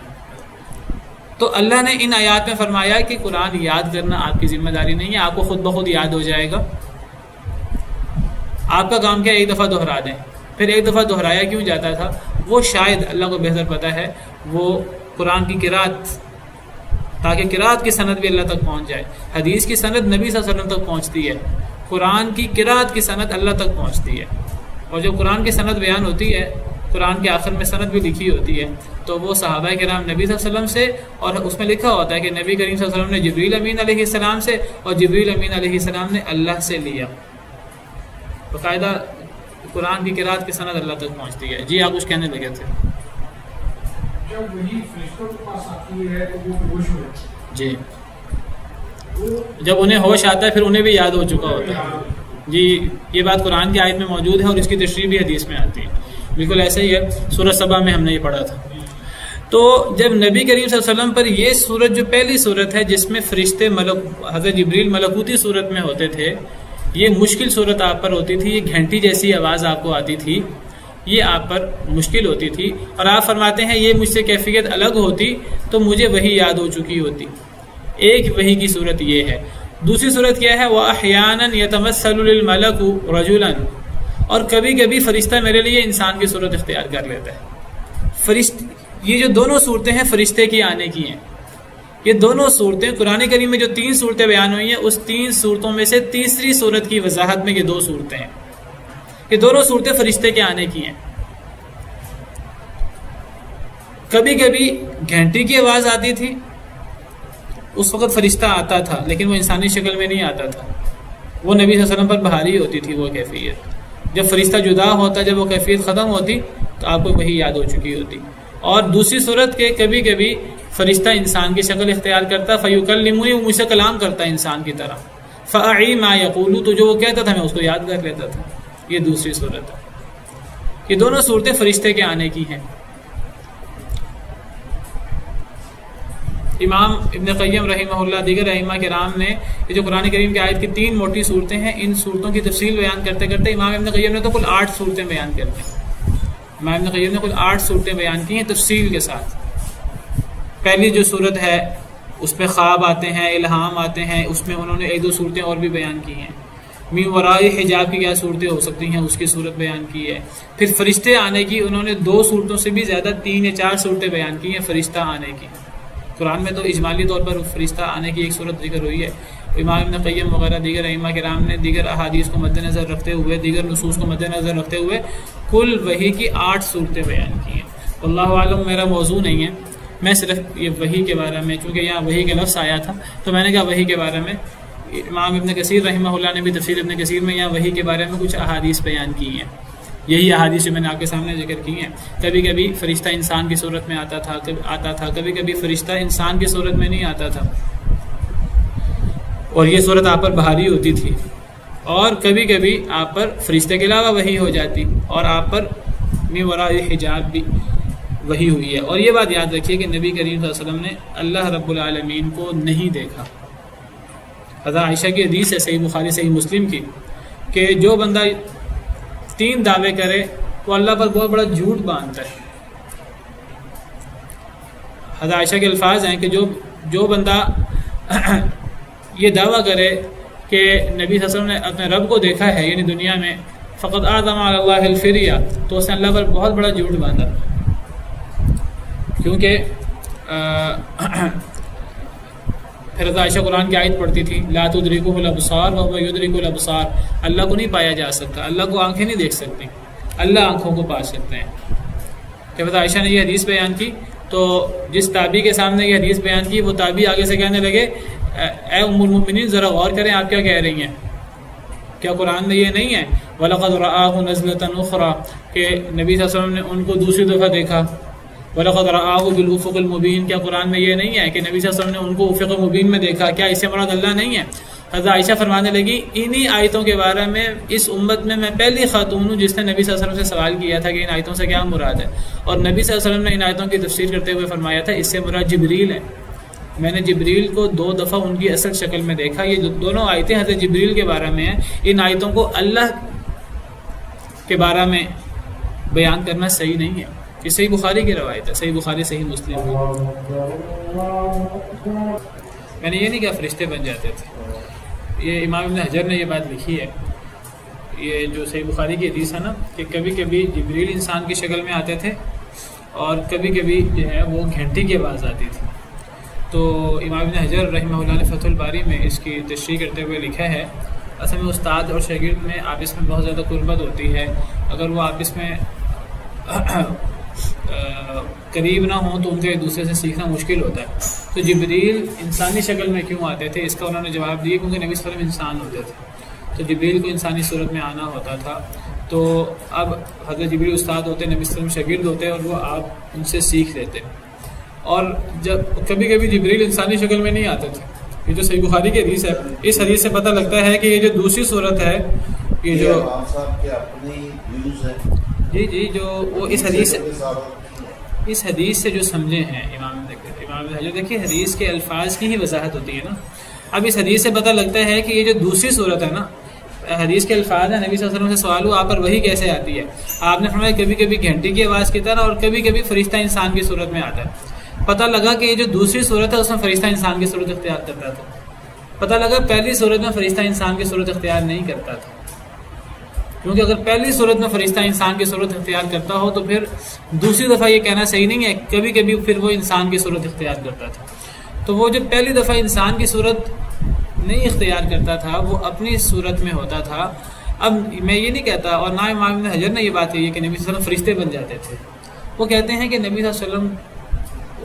تو اللہ نے ان آیات میں فرمایا کہ قرآن یاد کرنا آپ کی ذمہ داری نہیں ہے, آپ کو خود بخود یاد ہو جائے گا. آپ کا کام کیا, ایک دفعہ دہرا دیں. پھر ایک دفعہ دہرایا کیوں جاتا تھا, وہ شاید اللہ کو بہتر پتہ ہے, وہ قرآن کی قرات, تاکہ قرات کی سند بھی اللہ تک پہنچ جائے. حدیث کی سند نبی صلی اللہ علیہ وسلم تک پہنچتی ہے, قرآن کی قرات کی سند اللہ تک پہنچتی ہے. اور جب قرآن کی سند بیان ہوتی ہے, قرآن کے آخر میں سند بھی لکھی ہوتی ہے, تو وہ صحابہ کرام نبی صلی اللہ علیہ وسلم سے, اور اس میں لکھا ہوتا ہے کہ نبی کریم صلی اللہ علیہ وسلم نے جبریل امین علیہ السلام سے اور جبریل امین علیہ السلام نے اللہ سے لیا. باقاعدہ قرآن کی قرات کی سند اللہ تک پہنچتی ہے. جی آپ کچھ کہنے لگے تھے. جب وہی فرشتوں کے پاس آتی ہے تو وہ ہوش ہو جاتی ہے. جی جب انہیں ہوش آتا ہے پھر انہیں بھی یاد ہو چکا ہوتا ہے. جی یہ بات قرآن کی آیت میں موجود ہے اور اس کی تشریح بھی حدیث میں آتی ہے. بالکل ایسا ہی ہے, سورہ سبا میں ہم نے یہ پڑھا تھا. تو جب نبی کریم صلی اللہ علیہ وسلم پر یہ صورت, جو پہلی صورت ہے جس میں فرشتے حضرت جبریل ملکوتی صورت میں ہوتے تھے, یہ مشکل صورت آپ پر ہوتی تھی. یہ گھنٹی جیسی آواز آپ کو آتی تھی, یہ آپ پر مشکل ہوتی تھی. اور آپ فرماتے ہیں یہ مجھ سے کیفیت الگ ہوتی تو مجھے وہی یاد ہو چکی ہوتی. ایک وہی کی صورت یہ ہے. دوسری صورت کیا ہے, وَأَحْيَانًا يَتَمَثَّلُ لِلْمَلَكُ رَجُلًا, اور کبھی کبھی فرشتہ میرے لیے انسان کی صورت اختیار کر لیتا ہے. یہ جو دونوں صورتیں ہیں فرشتے کی آنے کی ہیں. یہ دونوں صورتیں قرآن کریم میں جو 3 صورتیں بیان ہوئی ہیں, اس 3 صورتوں میں سے تیسری صورت کی وضاحت میں یہ 2 صورتیں ہیں. یہ دونوں صورتیں فرشتے کے آنے کی ہیں. کبھی کبھی گھنٹی کی آواز آتی تھی, اس وقت فرشتہ آتا تھا لیکن وہ انسانی شکل میں نہیں آتا تھا. وہ نبی صلی اللہ علیہ وسلم پر بھاری ہوتی تھی وہ کیفیت. جب فرشتہ جدا ہوتا, جب وہ کیفیت ختم ہوتی تو آپ کو وہی یاد ہو چکی ہوتی. اور دوسری صورت کے کبھی کبھی فرشتہ انسان کی شکل اختیار کرتا, فیکلمنی, وہ مجھ سے کلام کرتا انسان کی طرح. فاعی ما یقول, تو جو وہ کہتا تھا میں اس کو یاد کر لیتا تھا. یہ دوسری صورت ہے. یہ دونوں صورتیں فرشتے کے آنے کی ہیں. امام ابن قیم رحمہ اللہ, دیگر ائمہ کرام نے یہ جو قرآن کریم کی آیت کی 3 موٹی صورتیں ہیں, ان صورتوں کی تفصیل بیان کرتے کرتے امام ابن قیم نے تو کل 8 صورتیں بیان کر دیں. امام ابن قیم نے کل 8 صورتیں بیان کی ہیں تفصیل کے ساتھ. پہلی جو صورت ہے اس میں خواب آتے ہیں, الہام آتے ہیں, اس میں انہوں نے 1-2 صورتیں اور بھی بیان کی ہیں. من وراء حجاب کی کیا صورتیں ہو سکتی ہیں اس کی صورت بیان کی ہے. پھر فرشتے آنے کی انہوں نے 2 صورتوں سے بھی زیادہ 3 یا 4 صورتیں بیان کی ہیں فرشتہ آنے کی. قرآن میں تو اجمالی طور پر فرشتہ آنے کی ایک صورت ذکر ہوئی ہے. امام ابن قیم وغیرہ دیگر ائمہ کرام نے دیگر احادیث کو مد نظر رکھتے ہوئے, دیگر نصوص کو مد نظر رکھتے ہوئے کل وحی کی 8 صورتیں بیان کی ہیں. اللہ عالم, میرا موضوع نہیں ہے, میں صرف یہ وحی کے بارے میں، چونکہ یہاں وحی کا لفظ آیا تھا تو میں نے کہا وحی کے بارے میں امام ابن کثیر رحمہ اللہ نے بھی تفسیر ابن کثیر میں یہاں وحی کے بارے میں کچھ احادیث بیان کی ہیں. یہی احادیث جو میں نے آپ کے سامنے ذکر کی ہیں. کبھی کبھی فرشتہ انسان کی صورت میں آتا تھا، کبھی کبھی فرشتہ انسان کی صورت میں نہیں آتا تھا، اور یہ صورت آپ پر بھاری ہوتی تھی. اور کبھی کبھی آپ پر فرشتے کے علاوہ وحی ہو جاتی، اور آپ پر من وراء حجاب بھی وحی ہوئی ہے. اور یہ بات یاد رکھیے کہ نبی کریم صلی اللہ علیہ وسلم نے اللہ رب العالمین کو نہیں دیکھا. حضرت عائشہ کی حدیث ہے صحیح بخاری صحیح مسلم کی کہ جو بندہ 3 دعوے کرے وہ اللہ پر بہت بڑا جھوٹ باندھتا ہے. حضرت عائشہ کے الفاظ ہیں کہ جو بندہ یہ دعویٰ کرے کہ نبی صلی اللہ علیہ وسلم نے اپنے رب کو دیکھا ہے یعنی دنیا میں، فقط اعظم علی اللہ الفریہ، تو اس نے اللہ پر بہت بڑا جھوٹ باندھا. کیونکہ پھر حضرت عائشہ قرآن کی آیت پڑھتی تھی لا تدرکہ الابصار وہو یدرک الابصار، اللہ کو نہیں پایا جا سکتا، اللہ کو آنکھیں نہیں دیکھ سکتی، اللہ آنکھوں کو پا سکتے ہیں. کہ حضرت عائشہ نے یہ حدیث بیان کی تو جس تابعی کے سامنے یہ حدیث بیان کی وہ تابعی آگے سے کہنے لگے اے ام المؤمنین ذرا غور کریں آپ کیا کہہ رہی ہیں، کیا قرآن میں یہ نہیں ہے وَلَقَدْ رَآهُ نَزْلَةً أُخْرَى کہ نبی صلی اللہ علیہ وسلم نے ان کو دوسری دفعہ دیکھا. وَلَقَدْ رَآهُ بِالْأُفُقِ الْمُبِينِ کیا قرآن میں یہ نہیں ہے کہ نبی صلی اللہ علیہ وسلم نے ان کو افق مبین میں دیکھا، کیا اس سے مراد اللہ نہیں ہے؟ حضرت عائشہ فرمانے لگی انہی آیتوں کے بارے میں اس امت میں پہلی خاتون ہوں جس نے نبی صلی اللہ علیہ وسلم سے سوال کیا تھا کہ ان آیتوں سے کیا مراد ہے، اور نبی صلی اللہ علیہ وسلم نے ان آیتوں کی تفسیر کرتے ہوئے فرمایا تھا اس سے مراد جبریل ہے. میں نے جبریل کو 2 دفعہ ان کی اصل شکل میں دیکھا. یہ دونوں آیتیں حضرت جبریل کے بارے میں ہیں. ان آیتوں کو اللہ کے بارے میں بیان کرنا صحیح نہیں ہے. یہ صحیح بخاری کی روایت ہے، صحیح بخاری صحیح مسلم. میں نے یہ نہیں کہا فرشتے بن جاتے تھے، یہ امام ابن حجر نے یہ بات لکھی ہے. یہ جو صحیح بخاری کی حدیث ہے نا کہ کبھی کبھی جبریل انسان کی شکل میں آتے تھے اور کبھی کبھی جو ہے وہ گھنٹی کی آواز آتی تھی. تو امام ابن حجر رحمہ اللہ نے فتح الباری میں اس کی تشریح کرتے ہوئے لکھا ہے اصل میں استاد اور شاگرد میں آپس میں بہت زیادہ قربت ہوتی ہے. اگر وہ آپس میں قریب نہ ہوں تو ان کے ایک دوسرے سے سیکھنا مشکل ہوتا ہے. تو جبریل انسانی شکل میں کیوں آتے تھے اس کا انہوں نے جواب دیا کیونکہ نبی صلی اللہ علیہ وسلم انسان ہوتے تھے تو جبریل کو انسانی صورت میں آنا ہوتا تھا. تو اب حضرت جبریل استاد ہوتے، نبی صلی اللہ علیہ وسلم شاگرد ہوتے اور وہ آپ ان سے سیکھ لیتے. اور جب کبھی کبھی جبریل انسانی شکل میں نہیں آتے تھے. یہ جو صحیح بخاری کی حدیث ہے اس حدیث سے پتہ لگتا ہے کہ یہ جو دوسری صورت ہے یہ جو جی جو وہ اس حدیث سے جو سمجھے ہیں امام حجر، دیکھیے حدیث کے الفاظ کی ہی وضاحت ہوتی ہے نا. اب اس حدیث سے پتہ لگتا ہے کہ یہ جو دوسری صورت ہے نا حدیث کے الفاظ ہیں. نبی صلی اللہ علیہ وسلم سے سوال ہوا آپ پر وحی کیسے آتی ہے؟ آپ نے فرمایا کبھی کبھی گھنٹی کی آواز کی طرح اور کبھی کبھی فرشتہ انسان کی صورت میں آتا ہے. پتہ لگا کہ یہ جو دوسری صورت ہے اس میں فرشتہ انسان کی صورت اختیار کرتا تھا. پتہ لگا پہلی صورت میں فرشتہ انسان کی صورت اختیار نہیں کرتا تھا، کیونکہ اگر پہلی صورت میں فرشتہ انسان کی صورت اختیار کرتا ہو تو پھر دوسری دفعہ یہ کہنا صحیح نہیں ہے کبھی کبھی پھر وہ انسان کی صورت اختیار کرتا تھا. تو وہ جو پہلی دفعہ انسان کی صورت نہیں اختیار کرتا تھا وہ اپنی صورت میں ہوتا تھا. اب میں یہ نہیں کہتا اور نہ امام ابن حجر نے یہ بات کہی ہے کہ نبی صلی اللہ علیہ وسلم فرشتے بن جاتے تھے. وہ کہتے ہیں کہ نبی صلی اللہ علیہ وسلم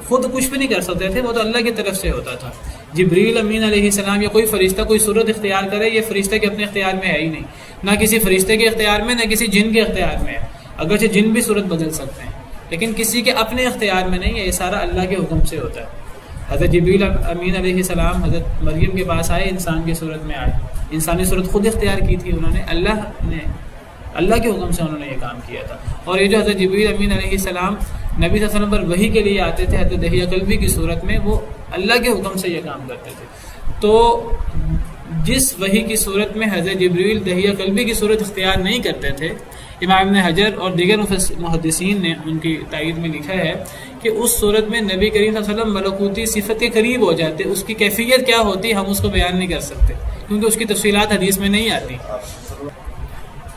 خود کچھ بھی نہیں کر سکتے تھے، وہ تو اللہ کی طرف سے ہوتا تھا. جبریل امین علیہ السلام یا کوئی فرشتہ کوئی صورت اختیار کرے یہ فرشتے کے اپنے اختیار میں ہے ہی نہیں، نہ کسی فرشتے کے اختیار میں نہ کسی جن کے اختیار میں ہے. اگرچہ جن بھی صورت بدل سکتے ہیں لیکن کسی کے اپنے اختیار میں نہیں ہے، یہ سارا اللہ کے حکم سے ہوتا ہے. حضرت جبریل امین علیہ السلام حضرت مریم کے پاس آئے، انسان کی صورت میں آئے، انسانی صورت خود اختیار کی تھی انہوں نے، اللہ کے حکم سے انہوں نے یہ کام کیا تھا. اور یہ جو حضرت جبریل امین علیہ السلام نبی صلی اللہ علیہ وسلم پر وحی کے لیے آتے تھے حضرت دحیہ کلبی کی صورت میں، وہ اللہ کے حکم سے یہ کام کرتے تھے. تو جس وحی کی صورت میں حضرت جبریل دحیہ کلبی کی صورت اختیار نہیں کرتے تھے، امام ابن حجر اور دیگر محدثین نے ان کی تائید میں لکھا ہے کہ اس صورت میں نبی کریم صلی اللہ علیہ وسلم ملکوتی صفت کے قریب ہو جاتے. اس کی کیفیت کیا ہوتی ہم اس کو بیان نہیں کر سکتے کیونکہ اس کی تفصیلات حدیث میں نہیں آتی.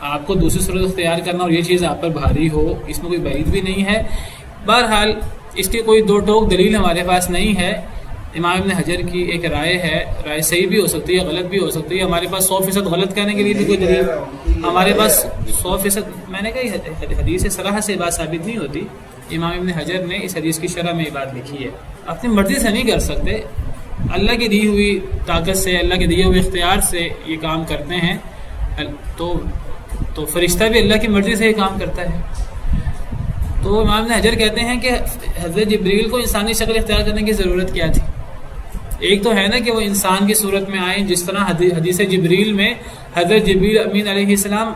آپ کو دوسری صورت اختیار کرنا اور یہ چیز آپ پر بھاری ہو اس میں کوئی بعید بھی نہیں ہے. بہرحال اس کی کوئی دو ٹوک دلیل ہمارے پاس نہیں ہے. امام ابن حجر کی ایک رائے ہے، رائے صحیح بھی ہو سکتی ہے غلط بھی ہو سکتی ہے. ہمارے پاس 100% غلط کہنے کے لیے بھی کوئی دلیل، ہمارے پاس 100% میں نے کہا حدیث صلاح سے بات ثابت نہیں ہوتی. امام ابن حجر نے اس حدیث کی شرح میں یہ بات لکھی ہے. اپنی مرضی سے نہیں کر سکتے، اللہ کی دی ہوئی طاقت سے، اللہ کے دیے ہوئے اختیار سے یہ کام کرتے ہیں. تو فرشتہ بھی اللہ کی مرضی سے یہ کام کرتا ہے. تو امام ابن حجر کہتے ہیں کہ حضرت جبریل کو انسانی شکل اختیار کرنے کی ضرورت کیا تھی؟ ایک تو ہے نا کہ وہ انسان کی صورت میں آئے، جس طرح حدیث جبریل میں حضرت جبریل امین علیہ السلام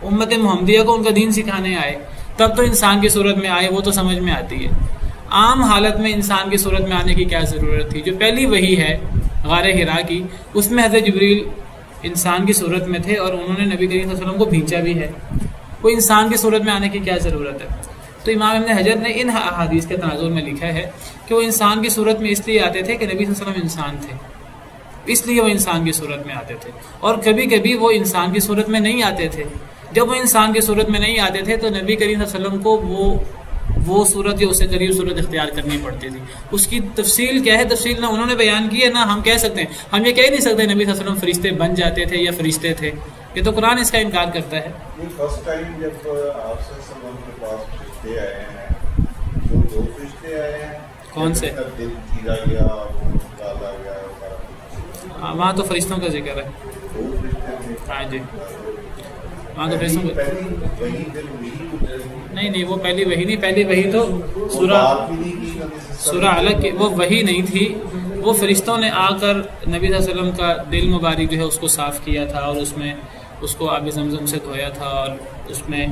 امت محمدیہ کو ان کا دین سکھانے آئے، تب تو انسان کی صورت میں آئے، وہ تو سمجھ میں آتی ہے. عام حالت میں انسان کی صورت میں آنے کی کیا ضرورت تھی؟ جو پہلی وحی ہے غار حرا کی، اس میں حضرت جبریل انسان کی صورت میں تھے اور انہوں نے نبی کریم صلی اللہ علیہ وسلم کو بھیجا بھی ہے. وہ انسان کی صورت میں آنے کی کیا ضرورت ہے؟ تو امام ابن حجر نے ان احادیث کے تناظر میں لکھا ہے کہ وہ انسان کی صورت میں اس لیے آتے تھے کہ نبی صلی اللہ علیہ وسلم انسان تھے، اس لیے وہ انسان کی صورت میں آتے تھے. اور کبھی کبھی وہ انسان کی صورت میں نہیں آتے تھے. جب وہ انسان کی صورت میں نہیں آتے تھے تو نبی کریم صلی اللہ علیہ وسلم کو وہ صورت یا اس سے قریب صورت اختیار کرنی پڑتی تھی. اس کی تفصیل کیا ہے؟ تفصیل نہ انہوں نے بیان کی ہے نہ ہم کہہ سکتے ہیں. ہم یہ کہہ نہیں سکتے نبی صلی اللہ علیہ وسلم فرشتے بن جاتے تھے یا فرشتے تھے، یہ تو قرآن اس کا انکار کرتا ہے. فرسٹ ٹائم جب آپ سے سلام کے پاس فرشتے آئے ہیں، دو فرشتے آئے ہیں. کون سے؟ وہاں تو فرشتوں کا ذکر ہے. ہاں جی، وہاں تو فرشتوں کا نہیں، وہ پہلی وحی نہیں. پہلی وحی تو سورہ علق کی وہ وحی نہیں تھی. وہ فرشتوں نے آ کر نبی صلی اللہ علیہ وسلم کا دل مبارک جو ہے اس کو صاف کیا تھا اور اس میں اس کو آب زمزم سے دھویا تھا اور اس میں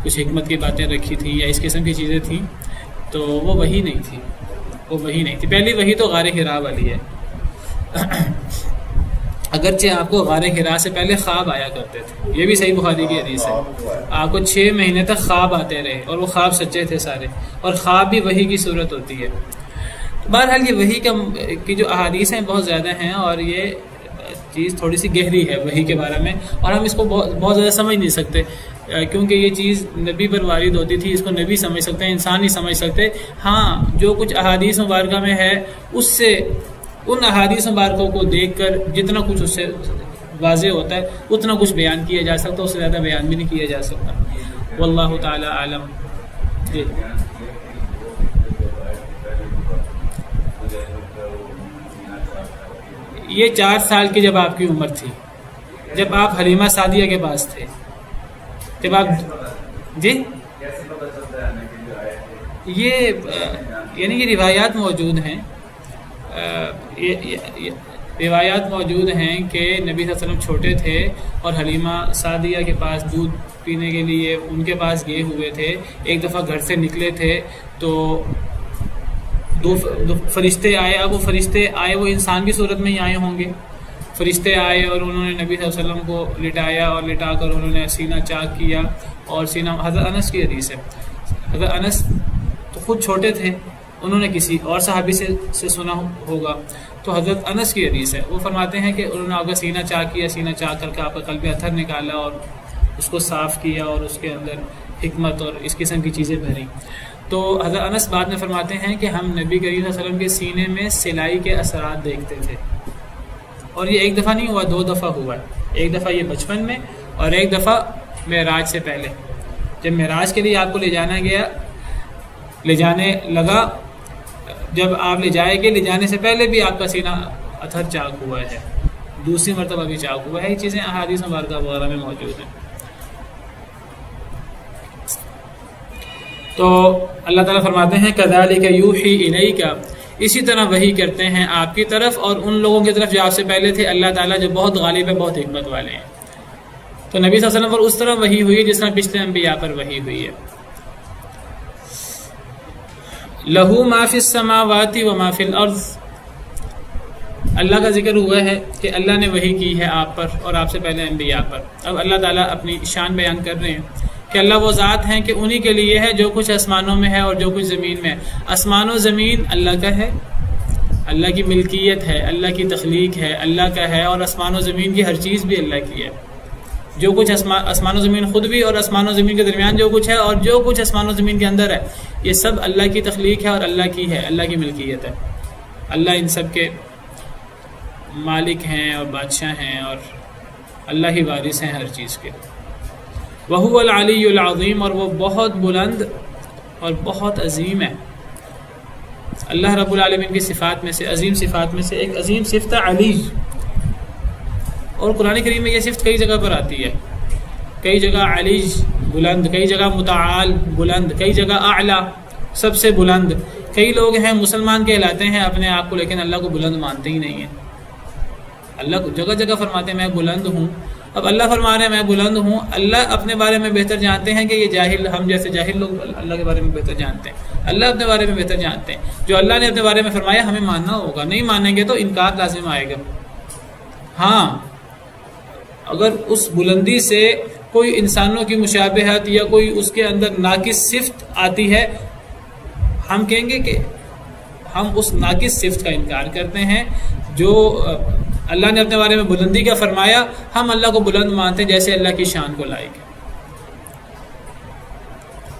کچھ حکمت کی باتیں رکھی تھیں یا اس قسم کی چیزیں تھیں. تو وہ وحی نہیں تھی، وہ وحی نہیں تھی. پہلی وحی تو غار حرا والی ہے. اگرچہ آپ کو غار حرا سے پہلے خواب آیا کرتے تھے، یہ بھی صحیح بخاری کی حدیث ہے. آپ کو 6 مہینے تک خواب آتے رہے اور وہ خواب سچے تھے سارے، اور خواب بھی وحی کی صورت ہوتی ہے. بہرحال یہ وحی کی جو احادیث ہیں بہت زیادہ ہیں اور یہ چیز تھوڑی سی گہری ہے وحی کے بارے میں، اور ہم اس کو بہت زیادہ سمجھ نہیں سکتے کیونکہ یہ چیز نبی پر وارد ہوتی تھی. اس کو نبی سمجھ سکتے ہیں، انسان نہیں سمجھ سکتے. ہاں، جو کچھ احادیث مبارکہ میں ہے اس سے، ان احادیث مبارکوں کو دیکھ کر جتنا کچھ اس سے واضح ہوتا ہے اتنا کچھ بیان کیا جا سکتا ہے، اس سے زیادہ بیان بھی نہیں کیا جا سکتا. واللہ تعالی عالم. جی یہ 4 سال کی جب آپ کی عمر تھی، جب آپ حلیمہ سعدیہ کے پاس تھے، جب آپ جی یہ یعنی یہ روایات موجود ہیں، روایات موجود ہیں کہ نبی صلی اللہ علیہ وسلم چھوٹے تھے اور حلیمہ سعدیہ کے پاس دودھ پینے کے لیے ان کے پاس گئے ہوئے تھے. ایک دفعہ گھر سے نکلے تھے تو دو فرشتے آئے. اب وہ فرشتے آئے، وہ انسان کی صورت میں ہی آئے ہوں گے. فرشتے آئے اور انہوں نے نبی صلی اللہ علیہ وسلم کو لٹایا اور لٹا کر انہوں نے سینہ چاک کیا. اور سینہ، حضرت انس کی حدیث ہے، حضرت انس تو خود چھوٹے تھے، انہوں نے کسی اور صحابی سے سنا ہوگا. تو حضرت انس کی حدیث ہے، وہ فرماتے ہیں کہ انہوں نے آپ کا سینہ چاک کیا، سینہ چاک کر کے آپ کا قلب اطہر نکالا اور اس کو صاف کیا اور اس کے اندر حکمت اور اس قسم کی چیزیں بھری. تو حضرت انس بعد میں فرماتے ہیں کہ ہم نبی کریم صلی اللہ علیہ وسلم کے سینے میں سلائی کے اثرات دیکھتے تھے. اور یہ ایک دفعہ نہیں ہوا، 2 دفعہ ہوا. ایک دفعہ یہ بچپن میں اور ایک دفعہ معراج سے پہلے. جب معراج کے لیے آپ کو لے جانے لگا، جب آپ لے جائے گے، لے جانے سے پہلے بھی آپ کا سینہ اطہر چاک ہوا ہے، دوسری مرتبہ بھی چاک ہوا ہے. یہ چیزیں احادیث مبارکہ وغیرہ میں موجود ہیں. تو اللہ تعالیٰ فرماتے ہیں کذالک یوحی الیک، اسی طرح وحی کرتے ہیں آپ کی طرف اور ان لوگوں کی طرف جو آپ سے پہلے تھے، اللہ تعالیٰ جو بہت غالب ہے، بہت حکمت والے ہیں. تو نبی صلی اللہ علیہ وسلم پر اس طرح وحی ہوئی ہے جس طرح پچھلے انبیاء پر وحی ہوئی ہے. لہو ما فی السماوات و ما فی الارض، اللہ کا ذکر ہوا ہے کہ اللہ نے وحی کی ہے آپ پر اور آپ سے پہلے انبیاء پر. اب اللہ تعالیٰ اپنی شان بیان کر رہے ہیں کہ اللہ وہ ذات ہیں کہ انہی کے لیے ہے جو کچھ آسمانوں میں ہے اور جو کچھ زمین میں ہے. آسمان و زمین اللہ کا ہے، اللہ کی ملکیت ہے، اللہ کی تخلیق ہے، اللہ کا ہے. اور آسمان و زمین کی ہر چیز بھی اللہ کی ہے. جو کچھ آسمان و زمین خود بھی اور آسمان و زمین کے درمیان جو کچھ ہے اور جو کچھ آسمان و زمین کے اندر ہے، یہ سب اللہ کی تخلیق ہے اور اللہ کی ہے، اللہ کی ملکیت ہے. اللہ ان سب کے مالک ہیں اور بادشاہ ہیں اور اللہ ہی وارث ہیں ہر چیز کے. وَهُوَ الْعَلِيُّ الْعَظِيمُ، اور وہ بہت بلند اور بہت عظیم ہے. اللہ رب العالمین کی صفات میں سے عظیم صفات میں سے ایک عظیم صفت ہے علی. اور قرآن کریم میں یہ صفت کئی جگہ پر آتی ہے. کئی جگہ علی بلند، کئی جگہ متعال بلند، کئی جگہ اعلیٰ سب سے بلند. کئی لوگ ہیں مسلمان کہلاتے ہیں اپنے آپ کو، لیکن اللہ کو بلند مانتے ہی نہیں ہیں. اللہ کو جگہ جگہ فرماتے ہیں میں بلند ہوں. اب اللہ فرما رہے ہیں میں بلند ہوں. اللہ اپنے بارے میں بہتر جانتے ہیں کہ یہ جاہل، ہم جیسے جاہل لوگ اللہ کے بارے میں بہتر جانتے ہیں. اللہ اپنے بارے میں بہتر جانتے ہیں. جو اللہ نے اپنے بارے میں فرمایا ہمیں ماننا ہوگا. نہیں مانیں گے تو انکار لازم آئے گا. ہاں اگر اس بلندی سے کوئی انسانوں کی مشابہت یا کوئی اس کے اندر ناقص صفت آتی ہے، ہم کہیں گے کہ ہم اس ناقص صفت کا انکار کرتے ہیں. جو اللہ نے اپنے بارے میں بلندی کا فرمایا، ہم اللہ کو بلند مانتے ہیں جیسے اللہ کی شان کو لائق ہے.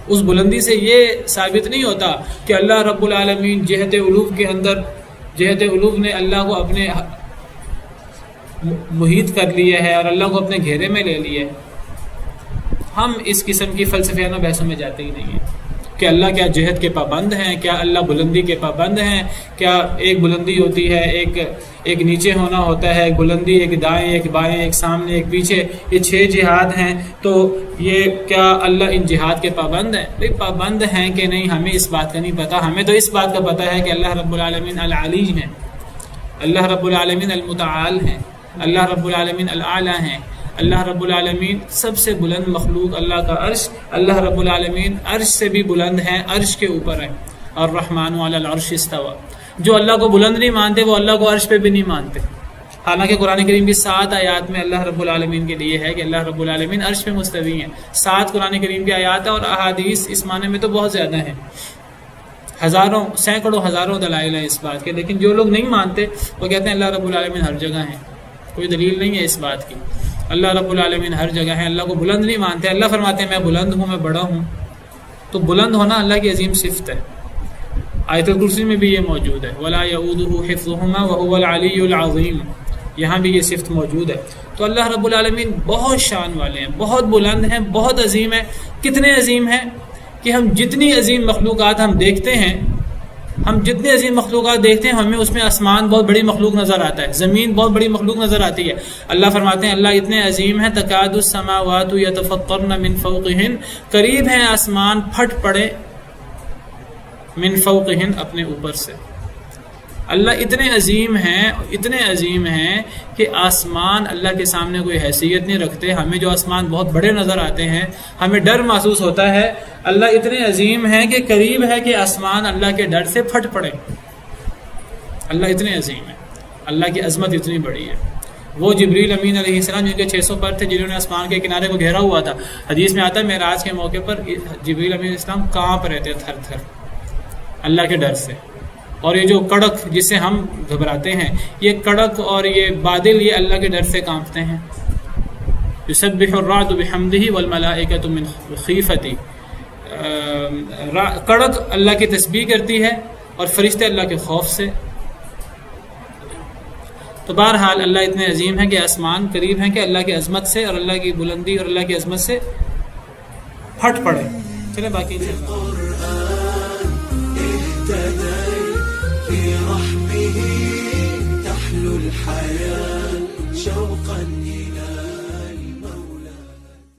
اس بلندی سے یہ ثابت نہیں ہوتا کہ اللہ رب العالمین جہت علوم کے اندر، جہت علوم نے اللہ کو اپنے محیط کر لیا ہے اور اللہ کو اپنے گھیرے میں لے لیا ہے. ہم اس قسم کی فلسفیانہ بحثوں میں جاتے ہی نہیں ہیں کہ اللہ کیا جہت کے پابند ہیں، کیا اللہ بلندی کے پابند ہیں، کیا ایک بلندی ہوتی ہے، ایک نیچے ہونا ہوتا ہے، ایک بلندی، ایک دائیں، ایک بائیں، ایک سامنے، ایک پیچھے، یہ 6 جہاد ہیں. تو یہ کیا اللہ ان جہاد کے پابند ہیں؟ بھائی پابند ہیں کہ نہیں ہمیں اس بات کا نہیں پتہ. ہمیں تو اس بات کا پتہ ہے کہ اللہ رب العالمین العلی ہیں، اللہ رب العالمین المتعال ہیں، اللہ رب العالمین الاعلی ہیں. اللہ رب العالمین سب سے بلند مخلوق اللہ کا عرش، اللہ رب العالمین عرش سے بھی بلند ہیں، عرش کے اوپر ہے. الرحمن علی العرش استوى. جو اللہ کو بلند نہیں مانتے وہ اللہ کو عرش پہ بھی نہیں مانتے. حالانکہ قرآن کریم کی 7 آیات میں اللہ رب العالمین کے لیے ہے کہ اللہ رب العالمین عرش پہ مستوی ہیں. 7 قرآن کریم کی آیات ہیں اور احادیث اس معنی میں تو بہت زیادہ ہیں. ہزاروں، سینکڑوں، ہزاروں دلائل ہیں اس بات کے. لیکن جو لوگ نہیں مانتے وہ کہتے ہیں اللہ رب العالمین ہر جگہ ہیں. کوئی دلیل نہیں ہے اس بات کی. اللہ رب العالمین ہر جگہ ہے. اللہ کو بلند نہیں مانتے. اللہ فرماتے ہیں میں بلند ہوں، میں بڑا ہوں. تو بلند ہونا اللہ کی عظیم صفت ہے. آیت الکرسی میں بھی یہ موجود ہے وَلَا يَؤُودُهُ حِفْظُهُمَا وَهُوَ الْعَلِيُّ الْعَظِيمُ. یہاں بھی یہ صفت موجود ہے. تو اللہ رب العالمین بہت شان والے ہیں، بہت بلند ہیں، بہت عظیم ہیں. کتنے عظیم ہیں کہ ہم جتنی عظیم مخلوقات ہم دیکھتے ہیں، ہم جتنے عظیم مخلوقات دیکھتے ہیں ہمیں اس میں آسمان بہت بڑی مخلوق نظر آتا ہے، زمین بہت بڑی مخلوق نظر آتی ہے. اللہ فرماتے ہیں اللہ اتنے عظیم ہیں تکاد السماوات یتفطرن من فوقہن، قریب ہیں آسمان پھٹ پڑے من فوقہن اپنے اوپر سے. اللہ اتنے عظیم ہیں، اتنے عظیم ہیں کہ آسمان اللہ کے سامنے کوئی حیثیت نہیں رکھتے. ہمیں جو آسمان بہت بڑے نظر آتے ہیں ہمیں ڈر محسوس ہوتا ہے. اللہ اتنے عظیم ہیں کہ قریب ہے کہ آسمان اللہ کے ڈر سے پھٹ پڑے. اللہ اتنے عظیم ہیں، اللہ کی عظمت اتنی بڑی ہے. وہ جبریل امین علیہ السلام جن کے 600 پر تھے، جنہوں نے آسمان کے کنارے کو گھیرا ہوا تھا. حدیث میں آتا ہے معراج کے موقع پر جبریل امین علیہ السلام کانپ رہتے تھر تھر اللہ کے ڈر سے. اور یہ جو کڑک جس سے ہم گھبراتے ہیں، یہ کڑک اور یہ بادل یہ اللہ کے ڈر سے کانپتے ہیں. یسبح الرعد بحمدہ والملائکۃ من خیفتہ. کڑک اللہ کی تسبیح کرتی ہے اور فرشتے اللہ کے خوف سے. تو بہرحال اللہ اتنے عظیم ہے کہ آسمان قریب ہیں کہ اللہ کی عظمت سے اور اللہ کی بلندی اور اللہ کی عظمت سے پھٹ پڑے. چلے باقی